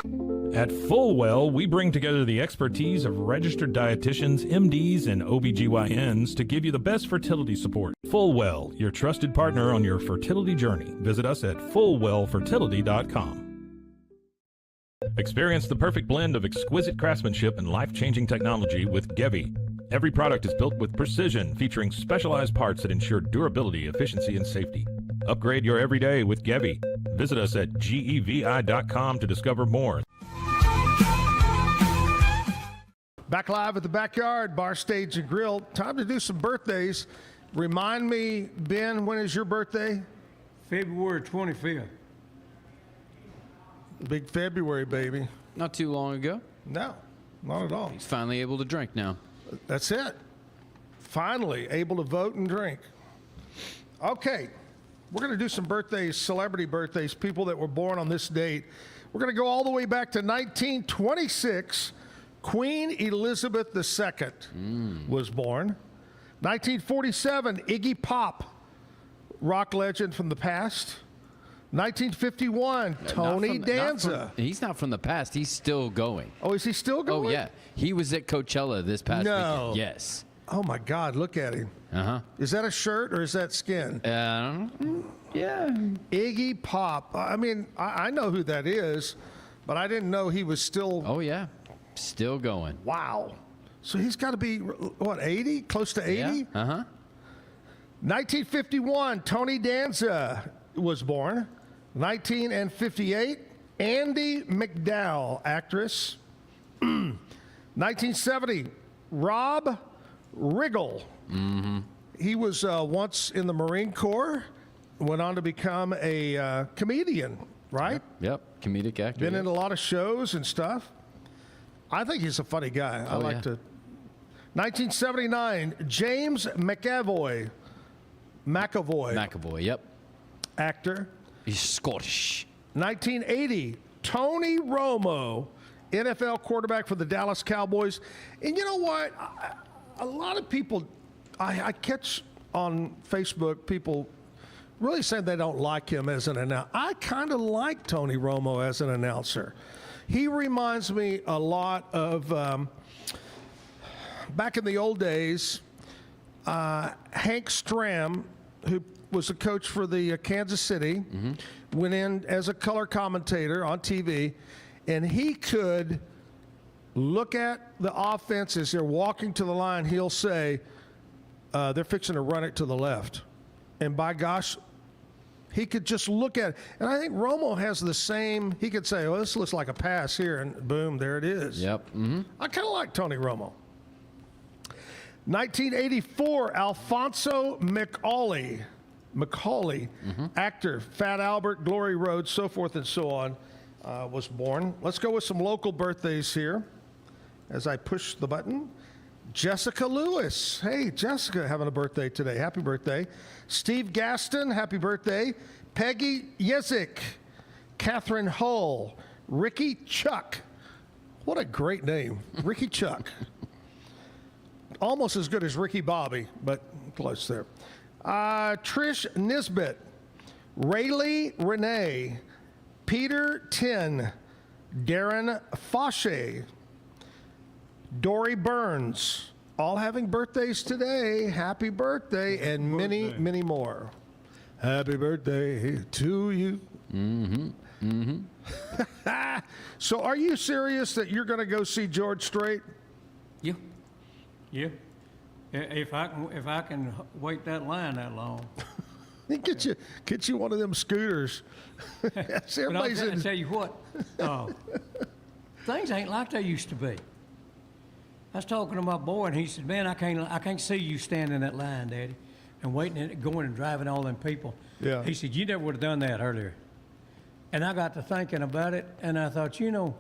At Fullwell, we bring together the expertise of registered dietitians, MDs, and OBGYNs to give you the best fertility support. Fullwell, your trusted partner on your fertility journey. Visit us at fullwellfertility.com. Experience the perfect blend of exquisite craftsmanship and life-changing technology with Gevi. Every product is built with precision, featuring specialized parts that ensure durability, efficiency, and safety. Upgrade your everyday with Gevi. Visit us at gevi.com to discover more. Back live at the Backyard Bar, Stage, and Grill. Time to do some birthdays. Remind me, Ben, when is your birthday? February 25th. Big February, baby. Not too long ago. No, not at all. He's finally able to drink now. That's it. Finally able to vote and drink. Okay, we're going to do some birthdays, celebrity birthdays, people that were born on this date. We're going to go all the way back to 1926. Queen Elizabeth II was born. 1947, Iggy Pop, rock legend from the past. 1951, Tony Danza. He's not from the past. He's still going. Oh, is he still going? Oh, yeah. He was at Coachella this past weekend. Yes. Oh, my God. Look at him. Uh-huh. Is that a shirt or is that skin? Yeah. Iggy Pop. I mean, I know who that is, but I didn't know he was still. Oh, yeah. Still going. Wow. So he's got to be, what, 80? Close to 80? Yeah. Uh-huh. 1951, Tony Danza was born. 1958, Andie MacDowell, actress. 1970, Rob Riggle. Mm-hmm. He was once in the Marine Corps, went on to become a comedian, right? Yep. Comedic actor. Been in a lot of shows and stuff. I think he's a funny guy. I like to. 1979, James McAvoy. McAvoy, yep. Actor. He's Scottish. 1980, Tony Romo, NFL quarterback for the Dallas Cowboys. And you know what? A lot of people, I catch on Facebook people really saying they don't like him as an announcer. I kind of like Tony Romo as an announcer. He reminds me a lot of, back in the old days, Hank Stram, who was a coach for the Kansas City, went in as a color commentator on TV, and he could look at the offense as they're walking to the line. He'll say, they're fixing to run it to the left. And by gosh, he could just look at it. And I think Romo has the same, he could say, oh, this looks like a pass here, and boom, there it is. Yep. Mm-hmm. I kind of like Tony Romo. 1984, Alfonso Macaulay, actor, Fat Albert, Glory Road, so forth and so on, was born. Let's go with some local birthdays here as I push the button. Jessica Lewis. Hey, Jessica, having a birthday today. Happy birthday. Steve Gaston, happy birthday. Peggy Yesick, Catherine Hull, Ricky Chuck. What a great name, Ricky Chuck. Almost as good as Ricky Bobby, but close there. Trish Nisbet, Rayleigh Renee, Peter Tin, Darren Fauché, Dory Burns, all having birthdays today. Happy birthday, and many, many more. Happy birthday to you. Mm-hmm. Mm-hmm. So are you serious that you're going to go see George Strait? Yeah. Yeah. If I can wait that line that long. Get you one of them scooters. But I'll tell you what, things ain't like they used to be. I was talking to my boy, and he said, "Man, I can't see you standing in that line, Daddy, and waiting and going and driving all them people." Yeah. He said, "You never would have done that earlier." And I got to thinking about it, and I thought, it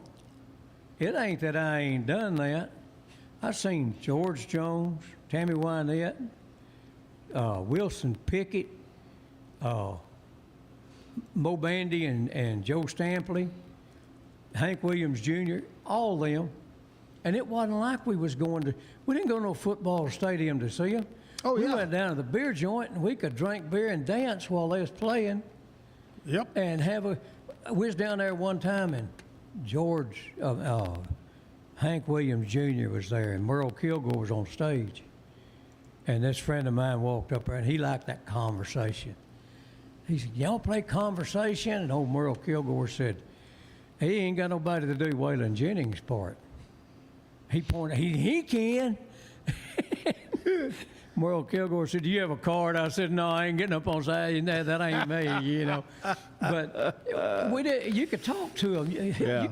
ain't that I ain't done that. I've seen George Jones, Tammy Wynette, Wilson Pickett, Mo Bandy and Joe Stampley, Hank Williams Jr., all them. And it wasn't like we didn't go to no football stadium to see them. Oh, we yeah. went down to the beer joint, and we could drink beer and dance while they was playing. Yep. And we was down there one time, and Hank Williams Jr. was there, and Merle Kilgore was on stage. And this friend of mine walked up there, and he liked that conversation. He said, "Y'all play conversation?" And old Merle Kilgore said, he ain't got nobody to do Waylon Jennings' part. He pointed, he can. Merle Kilgore said, "Do you have a card?" I said, "No, I ain't getting up on stage. That ain't me, you know." But you could talk to him. Yeah.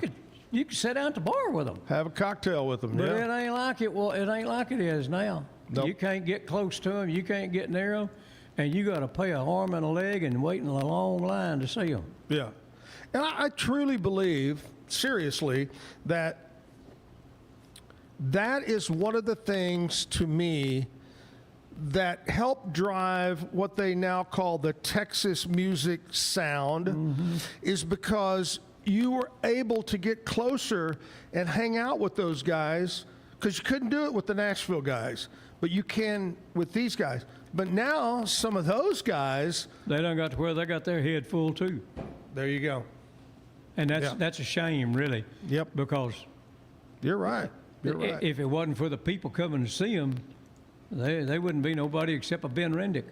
You could sit down at the bar with him. Have a cocktail with them. But yeah. it ain't like it. Well, it ain't like it is now. Nope. You can't get close to him. You can't get near him, and you got to pay an arm and a leg and wait in a long line to see him. Yeah. And I truly believe, seriously, that is one of the things to me that helped drive what they now call the Texas music sound, is because you were able to get closer and hang out with those guys, because you couldn't do it with the Nashville guys, but you can with these guys. But now some of those guys, they done got to where they got their head full too. There you go. And that's a shame, really. Yep. Because you're right. You're right. If it wasn't for the people coming to see them, they wouldn't be nobody except a Ben Rendek.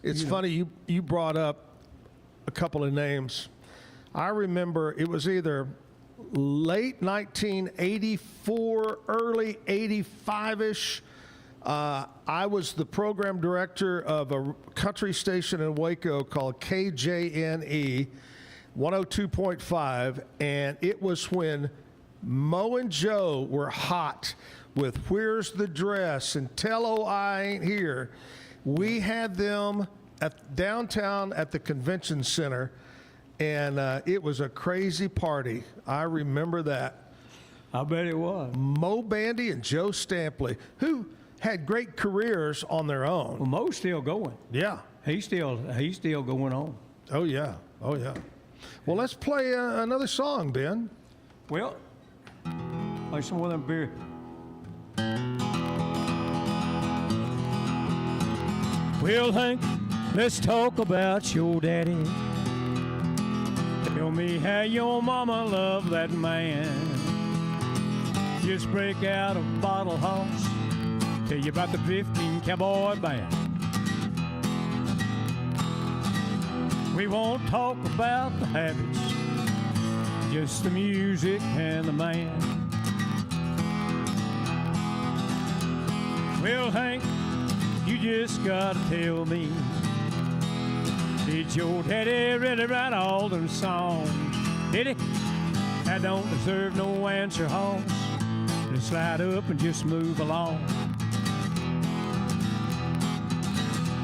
It's funny you brought up a couple of names. I remember it was either late 1984, early 85-ish. I was the program director of a country station in Waco called KJNE 102.5, and it was when Mo and Joe were hot with Where's the Dress and Tell Oh I Ain't Here. We had them at downtown at the convention center, and it was a crazy party. I remember that. I bet it was. Mo Bandy and Joe Stampley, who had great careers on their own. Well, Mo's still going. Yeah. He's still going on. Oh, yeah. Oh, yeah. Well, let's play another song, Ben. Well, like some of them beer. Well, Hank, let's talk about your daddy. Tell me how your mama loved that man. Just break out a bottle house. Tell you about the 15 cowboy band. We won't talk about the habits, just the music and the man. Well, Hank, you just gotta tell me, did your daddy really write all them songs? Did he? That don't deserve no answer, Hoss. Just slide up and just move along.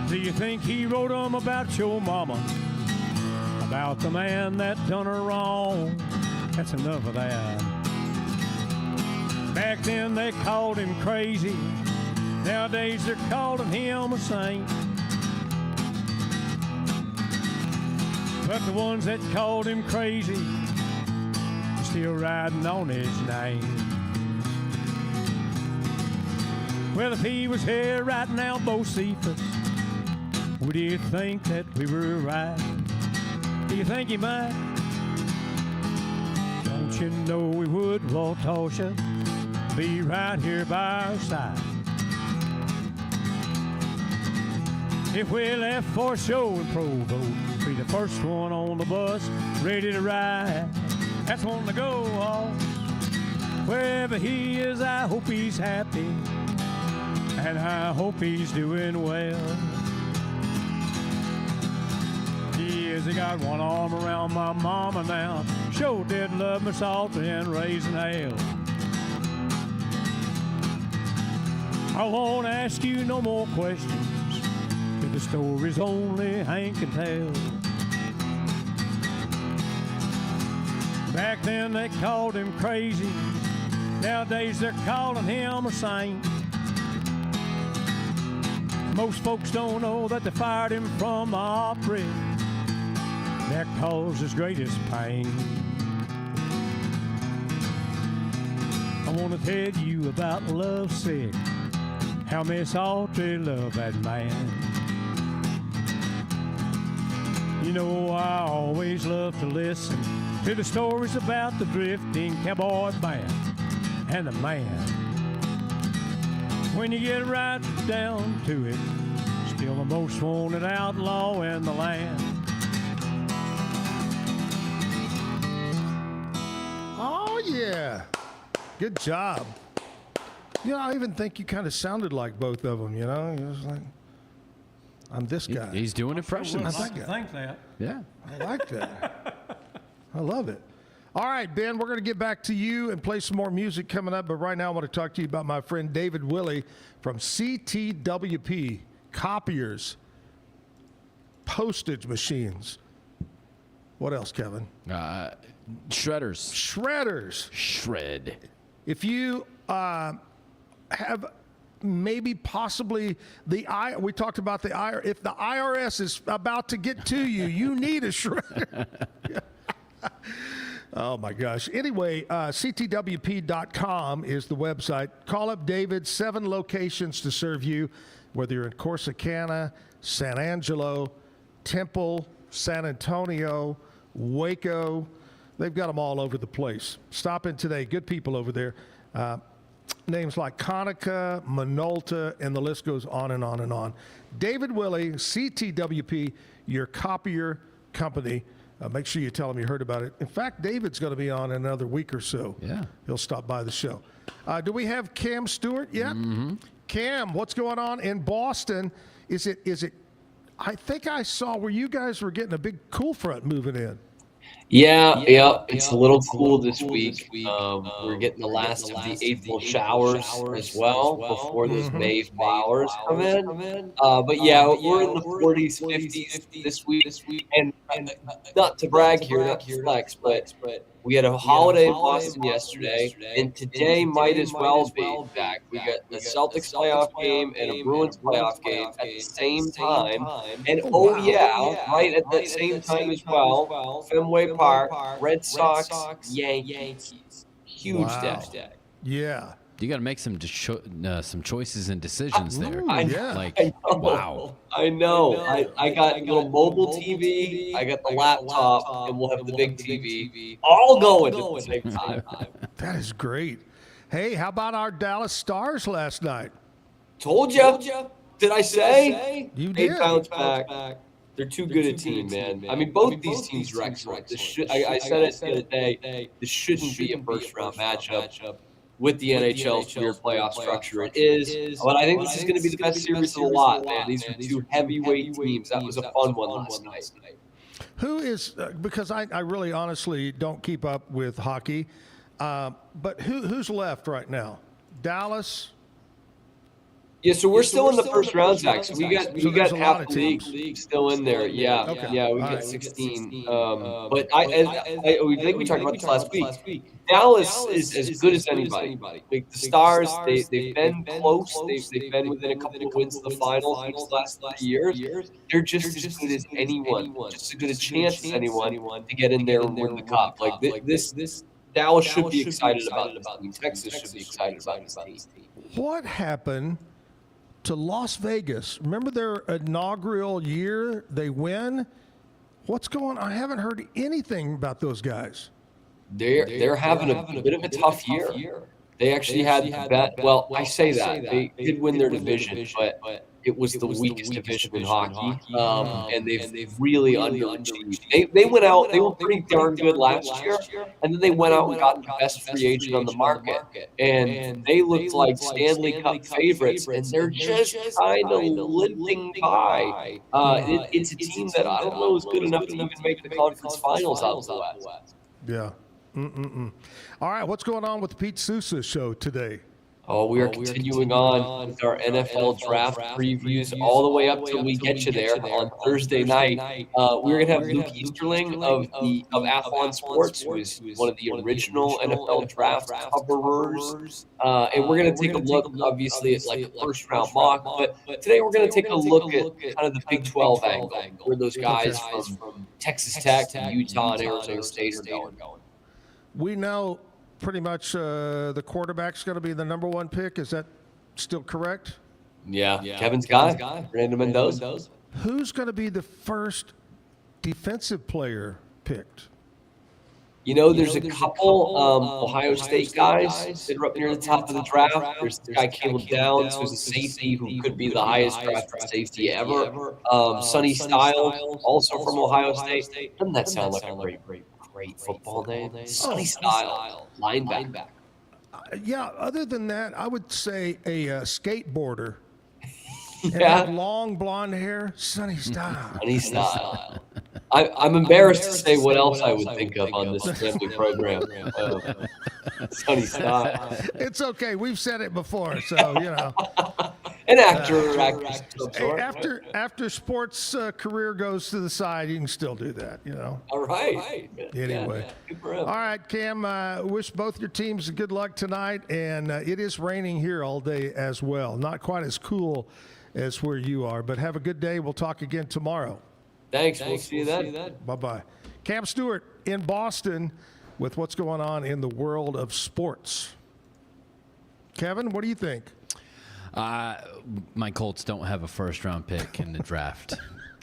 Do you think he wrote them about your mama? About the man that done her wrong? That's enough of that. Back then they called him crazy. Nowadays they're calling him a saint. But the ones that called him crazy are still riding on his name. Well, if he was here right now, Bocephus, would you think that we were right? Do you think he might? Don't you know we would, Waltasha, be right here by our side? If we left for a show in Provo, be the first one on the bus, ready to ride. That's one to go off. Wherever he is, I hope he's happy, and I hope he's doing well. He got one arm around my mama now. Sure did love me salt and raising hell. I won't ask you no more questions, 'cause the story's only Hank can tell. Back then they called him crazy. Nowadays they're calling him a saint. Most folks don't know that they fired him from the Opry. That caused his greatest pain. I want to tell you about Lovesick, how Miss Audrey loved that man. You know, I always love to listen to the stories about the drifting cowboy band and the man. When you get right down to it, still the most wanted outlaw in the land. yeah. Good job. I even think you kind of sounded like both of them, He was like, I'm this guy. He's doing impressions. I'd like to think that. Yeah. I like that. I love it. All right, Ben, we're going to get back to you and play some more music coming up. But right now I want to talk to you about my friend David Willey from CTWP, copiers, postage machines. What else, Kevin? Shredders. Shred. If you have maybe possibly we talked about the IRS. If the IRS is about to get to you, you need a shredder. Oh, my gosh. Anyway, ctwp.com is the website. Call up David, 7 locations to serve you, whether you're in Corsicana, San Angelo, Temple, San Antonio, Waco. They've got them all over the place. Stop in today. Good people over there. Names like Conica, Minolta, and the list goes on and on and on. David Willey, CTWP, your copier company. Make sure you tell him you heard about it. In fact, David's going to be on in another week or so. Yeah. He'll stop by the show. Do we have Cam Stewart yet? Mm-hmm. Cam, what's going on in Boston? Is it? I think I saw where you guys were getting a big cool front moving in. Yeah, it's a little cool this week. We're getting the last of the April showers as well before those May flowers come in. But yeah, we're in the 40s, 50s this week. And not to brag here, not to flex, but we had a holiday in Boston yesterday, and today might as well be. In fact, we got the Celtics playoff game and a Bruins playoff game at the same time. And right at that same time as well, Fenway Park, Red Sox, Yankees. Huge day. Yeah. You got to make some choices and decisions there. I know. Wow. I know. I got a little mobile TV. I got the laptop, and we'll have the big TV all going at the same time. That is great. Hey, how about our Dallas Stars last night? Told you. Did I say? You They did. bounced back. They're too good a team, man. I mean, both these teams are excellent. I said it the other day. This shouldn't be a first-round matchup. With the NHL's weird playoff structure, it is. But I think this is going to be the best series of the lot, man. These are two heavyweight teams. That was a fun one last night. Who is because I really honestly don't keep up with hockey, but who's left right now? Dallas. Yeah, so we're still in the first round, Zach. So we got half the league still in there. Yeah, Okay. yeah, we All got right. 16. But I think we talked about this last week. Dallas is as good as anybody. Like the Stars, they've been close. They've been within a couple of wins in the finals each the last 3 years. They're just as good as anyone, just as good a chance as anyone to get in there and win the cup. Like this Dallas should be excited about this team. Texas should be excited about this team. What happened to Las Vegas? Remember their inaugural year? They win. What's going on? I haven't heard anything about those guys. They're having a bit of a tough year. They actually had that. Well, I say that they did win their division, but it was the weakest division in hockey, and they've really underachieved. They went out. They were pretty darn good last year, and then they went out and got the best free agent on the market, and they looked like Stanley Cup favorites, and they're just kind of limping by. It's a team that I don't know is good enough to even make the conference finals out of the West. Yeah. All right, what's going on with the Pete Sousa show today? Oh, we are continuing on with our NFL draft previews all the way up till we get you there on Thursday night. We're going to have Luke Easterling of Athlon Sports, who is one of the original NFL draft coverers. And we're going to take a look, obviously, at like a first-round mock. But today we're going to take a look at kind of the Big 12 angle, where those guys from Texas Tech, Utah, and Arizona State are going. We know pretty much the quarterback's going to be the number one pick. Is that still correct? Yeah. Kevin's guy, Brandon Mendoza. Who's going to be the first defensive player picked? You know, there's a couple Ohio State guys that are up near the top of the draft. There's the guy Caleb Downs, who's a safety who could be the highest drafted safety ever. Sonny Styles, also from Ohio State. Doesn't that sound like a great great football name. Sunny Style, linebacker. Yeah, other than that, I would say a skateboarder. And Yeah. have long blonde hair, Sunny Style. Sunny Style. I'm embarrassed to say what else I would think of on this family program. Sunny Style. It's okay. We've said it before, so you know. An actor or actress of some sort. After sports career goes to the side, you can still do that, you know. All right. Anyway. Good for him. All right, Cam, wish both your teams good luck tonight, and it is raining here all day as well. Not quite as cool as where you are, but have a good day. We'll talk again tomorrow. Thanks. We'll see you then. Bye-bye. Cam Stewart in Boston with what's going on in the world of sports. Kevin, what do you think? My Colts don't have a first-round pick in the draft.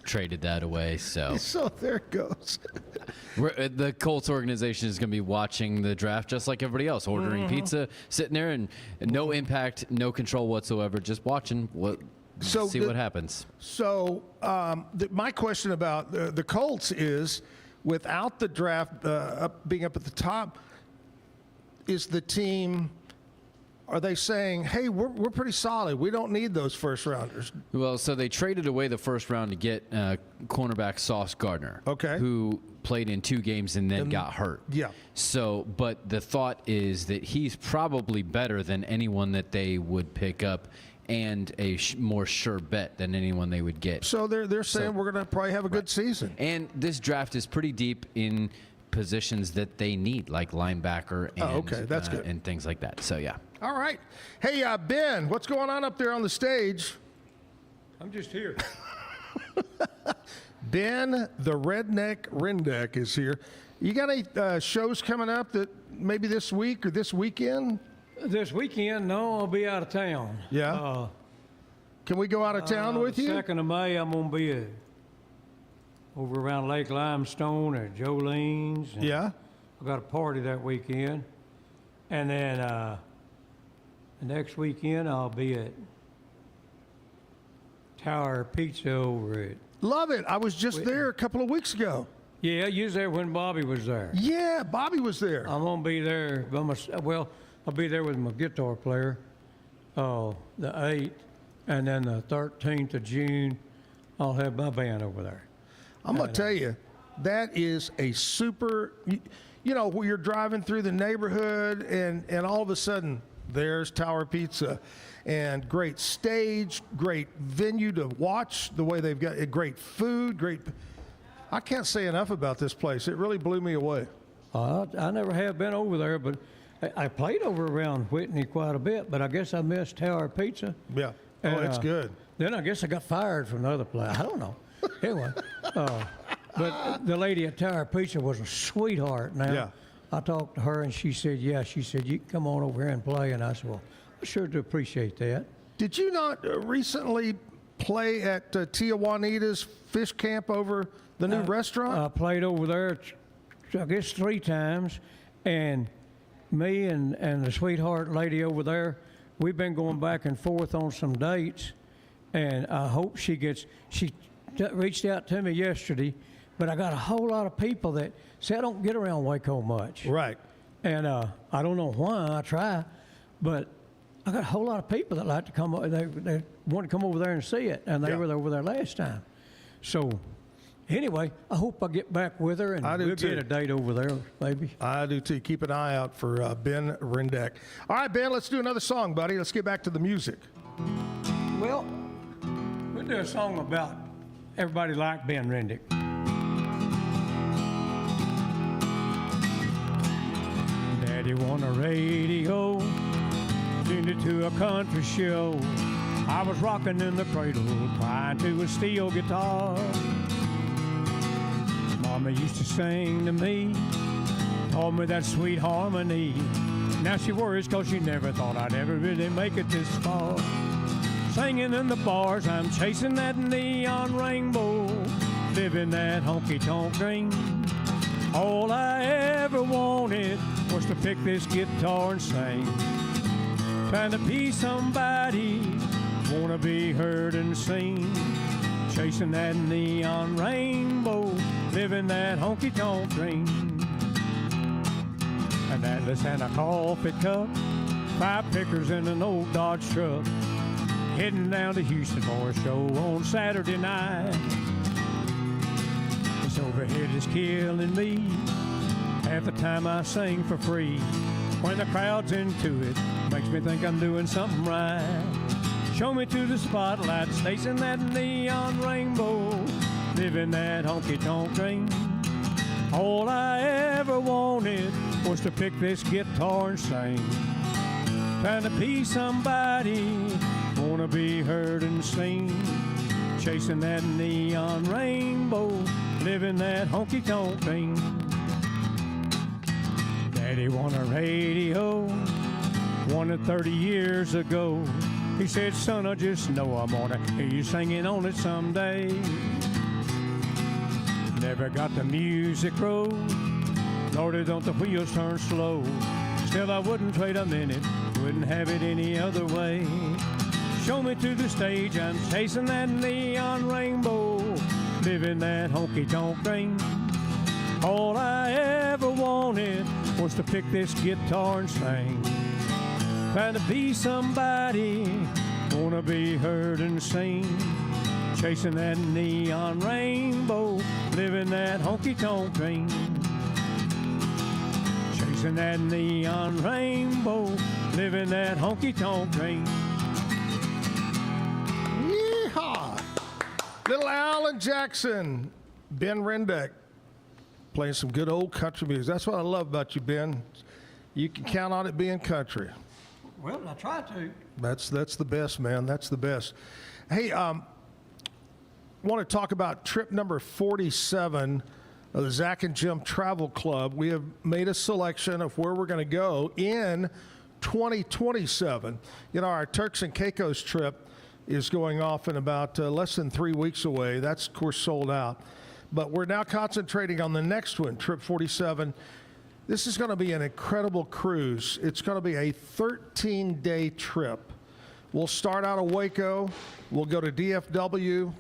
Traded that away, so there it goes. The Colts organization is going to be watching the draft just like everybody else, ordering pizza, sitting there, and no impact, no control whatsoever, just watching see what happens. So my question about the Colts is, without the draft being up at the top, is the team, are they saying, hey, we're pretty solid, we don't need those first rounders? Well, so they traded away the first round to get cornerback Sauce Gardner, who played in 2 games and then got hurt. Yeah. So, but the thought is that he's probably better than anyone that they would pick up, and a more sure bet than anyone they would get. So they're saying we're going to probably have a good season. And this draft is pretty deep in positions that they need, like linebacker and, that's good. And things like that. So, yeah. All right. Hey, Ben, what's going on up there on the stage? I'm just here. Ben, the Redneck Rendek is here. You got any shows coming up that maybe this week or this weekend? This weekend, no, I'll be out of town. Yeah. Can we go out of town with you? 2nd of May, I'm going to be over around Lake Limestone at Jolene's. Yeah. I got a party that weekend. And then the next weekend, I'll be at Tower Pizza over at... Love it. I was just there a couple of weeks ago. Yeah, you was there when Bobby was there. Yeah, Bobby was there. I'm going to be there by myself. Well, I'll be there with my guitar player, the 8th, and then the 13th of June, I'll have my band over there. I'm going to tell you, that is a super, you know, where you're driving through the neighborhood and all of a sudden there's Tower Pizza, and great stage, great venue to watch, the way they've got great food, I can't say enough about this place. It really blew me away. I never have been over there, but I played over around Whitney quite a bit, but I guess I missed Tower Pizza. Yeah. Oh, it's good. Then I guess I got fired from the other place. I don't know. Anyway, but the lady at Tower Pizza was a sweetheart. Now, yeah. I talked to her, and she said, you can come on over here and play. And I said, well, I sure do appreciate that. Did you not recently play at Tia Juanita's Fish Camp over the new restaurant? I played over there, I guess, 3 times, and me and the sweetheart lady over there, we've been going back and forth on some dates, and I hope she reached out to me yesterday, but I got a whole lot of people that say I don't get around Waco much. Right. And I don't know why, I try, but I got a whole lot of people that like to come, they want to come over there and see it, and they were over there last time. So anyway, I hope I get back with her, and we'll get a date over there, maybe. I do too. Keep an eye out for Ben Rendek. All right, Ben, let's do another song, buddy. Let's get back to the music. Well, we'll do a song about everybody like Ben Rendek. Daddy won a radio, tuned it to a country show. I was rocking in the cradle, crying to a steel guitar. Mama used to sing to me, told me that sweet harmony. Now she worries 'cause she never thought I'd ever really make it this far. Singing in the bars, I'm chasing that neon rainbow, living that honky-tonk dream. All I ever wanted was to pick this guitar and sing. Trying to be somebody, wanna be heard and seen. Chasing that neon rainbow, living that honky-tonk dream. an atlas and a coffee cup, 5 pickers in an old Dodge truck, heading down to Houston for a show on Saturday night. This overhead is killing me. Half the time I sing for free. When the crowd's into it, makes me think I'm doing something right. Show me to the spotlight, chasing that neon rainbow, living that honky-tonk dream. All I ever wanted was to pick this guitar and sing. Trying to be somebody, wanna be heard and seen. Chasing that neon rainbow, living that honky-tonk dream. Daddy won a radio, won it 30 years ago. He said, son, I just know I'm gonna hear you singing on it someday. Never got the music roll, Lordy, don't the wheels turn slow. Still, I wouldn't trade a minute, wouldn't have it any other way. Show me to the stage, I'm chasing that neon rainbow, living that honky-tonk dream. All I ever wanted was to pick this guitar and sing. Trying to be somebody, wanna be heard and seen. Chasing that neon rainbow, living that honky-tonk dream. Chasing that neon rainbow, living that honky-tonk dream. Yeehaw! Little Alan Jackson, Ben Rendek, playing some good old country music. That's what I love about you, Ben. You can count on it being country. Well, I try to. That's the best, man. That's the best. Hey, want to talk about trip number 47 of the Zack and Jim Travel Club. We have made a selection of where we're going to go in 2027. You know, our Turks and Caicos trip is going off in about less than 3 weeks away. That's, of course, sold out. But we're now concentrating on the next one, trip 47. This is going to be an incredible cruise. It's going to be a 13-day trip. We'll start out of Waco. We'll go to DFW.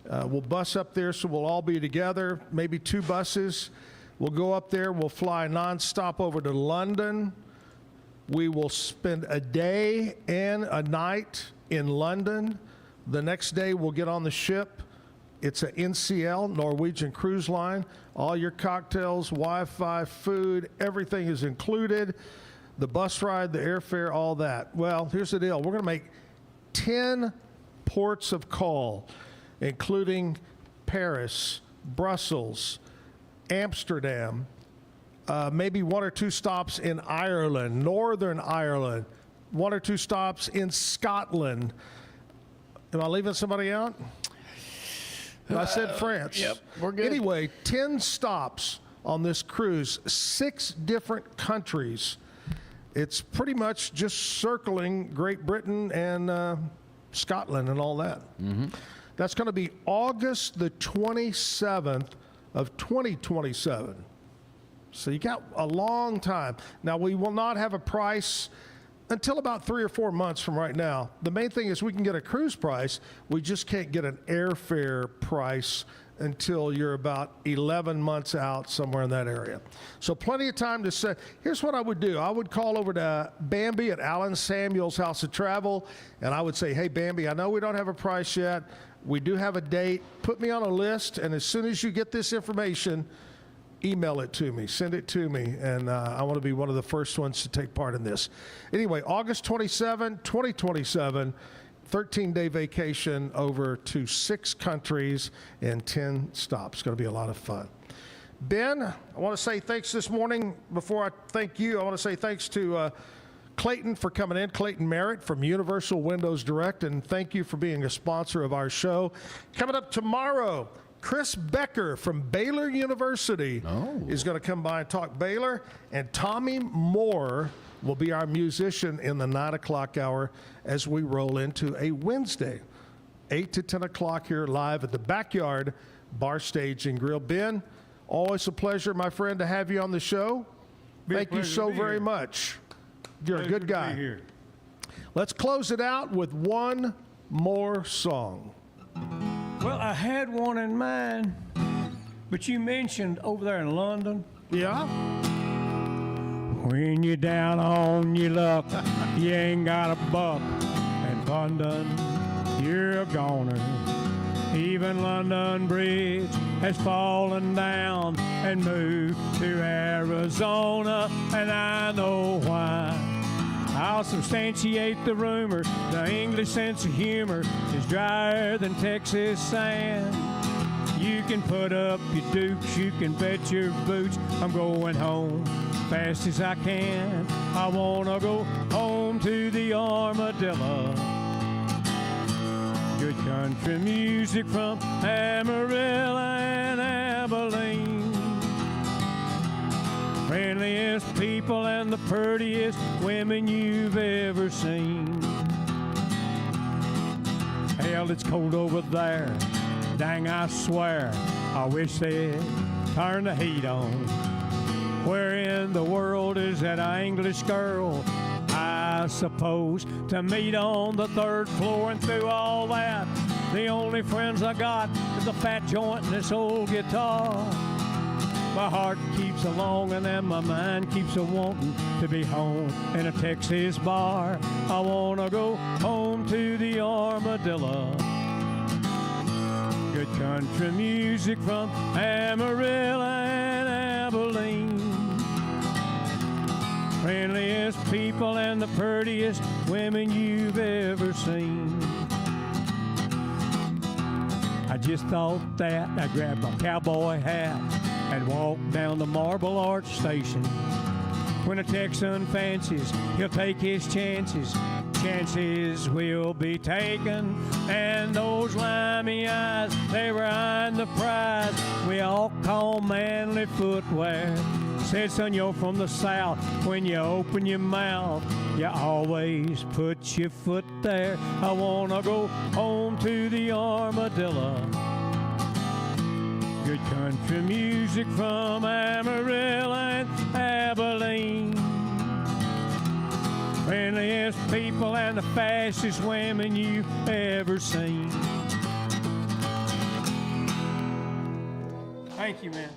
We'll bus up there, so we'll all be together, maybe 2 buses. We'll go up there. We'll fly nonstop over to London. We will spend a day and a night in London. The next day, we'll get on the ship. It's an NCL, Norwegian Cruise Line. All your cocktails, Wi-Fi, food, everything is included. The bus ride, the airfare, all that. Well, here's the deal. We're going to make 10 ports of call, including Paris, Brussels, Amsterdam, maybe 1 or 2 stops in Ireland, Northern Ireland, 1 or 2 stops in Scotland. Am I leaving somebody out? I said France. Yep, we're good. Anyway, 10 stops on this cruise, 6 different countries. It's pretty much just circling Great Britain and Scotland and all that. Mm-hmm. That's going to be August the 27th of 2027. So you got a long time. Now, we will not have a price until about 3 or 4 months from right now. The main thing is we can get a cruise price. We just can't get an airfare price until you're about 11 months out, somewhere in that area. So plenty of time to say. Here's what I would do. I would call over to Bambi at Alan Samuel's House of Travel, and I would say, hey, Bambi, I know we don't have a price yet. We do have a date. Put me on a list, and as soon as you get this information, email it to me, send it to me, and I want to be one of the first ones to take part in this. Anyway, August 27, 2027, 13-day vacation over to 6 countries and 10 stops. It's going to be a lot of fun. Ben, I want to say thanks this morning. Before I thank you, I want to say thanks to Clayton for coming in, Clayton Merritt from Universal Windows Direct, and thank you for being a sponsor of our show. Coming up tomorrow, Chris Becker from Baylor University is going to come by and talk Baylor, and Tommy Moore will be our musician in the 9 o'clock hour as we roll into a Wednesday, 8 to 10 o'clock here live at the Backyard Bar Stage and Grill. Ben, always a pleasure, my friend, to have you on the show. Thank you so very much. You're a good guy. Let's close it out with one more song. Well, I had one in mind, but you mentioned over there in London. Yeah? When you're down on your luck, you ain't got a buck. And London, you're a goner. Even London Bridge has fallen down and moved to Arizona, and I know why. I'll substantiate the rumor. The English sense of humor is drier than Texas sand. You can put up your dukes, you can bet your boots. I'm going home fast as I can. I wanna go home to the armadillo. Good country music from Amarillo and Abilene. Friendliest people and the prettiest women you've ever seen. Hell, it's cold over there. Dang, I swear, I wish they'd turn the heat on. Where in the world is that English girl I suppose to meet on the 3rd floor? And through all that, the only friends I got is a fat joint and this old guitar. My heart keeps a longing and my mind keeps a wanting to be home in a Texas bar. I wanna go home to the armadillo. Good country music from Amarillo and Abilene. Friendliest people and the prettiest women you've ever seen. I just thought that I grabbed my cowboy hat and walked down the Marble Arch station. When a Texan fancies, he'll take his chances. Chances will be taken, and those limey eyes, they were eyeing the prize we all call manly footwear. Said, son, you're from the South. When you open your mouth, you always put your foot there. I wanna go home to the armadillo. Good country music from Amarillo and Abilene. Friendliest people and the fastest women you've ever seen. Thank you, man.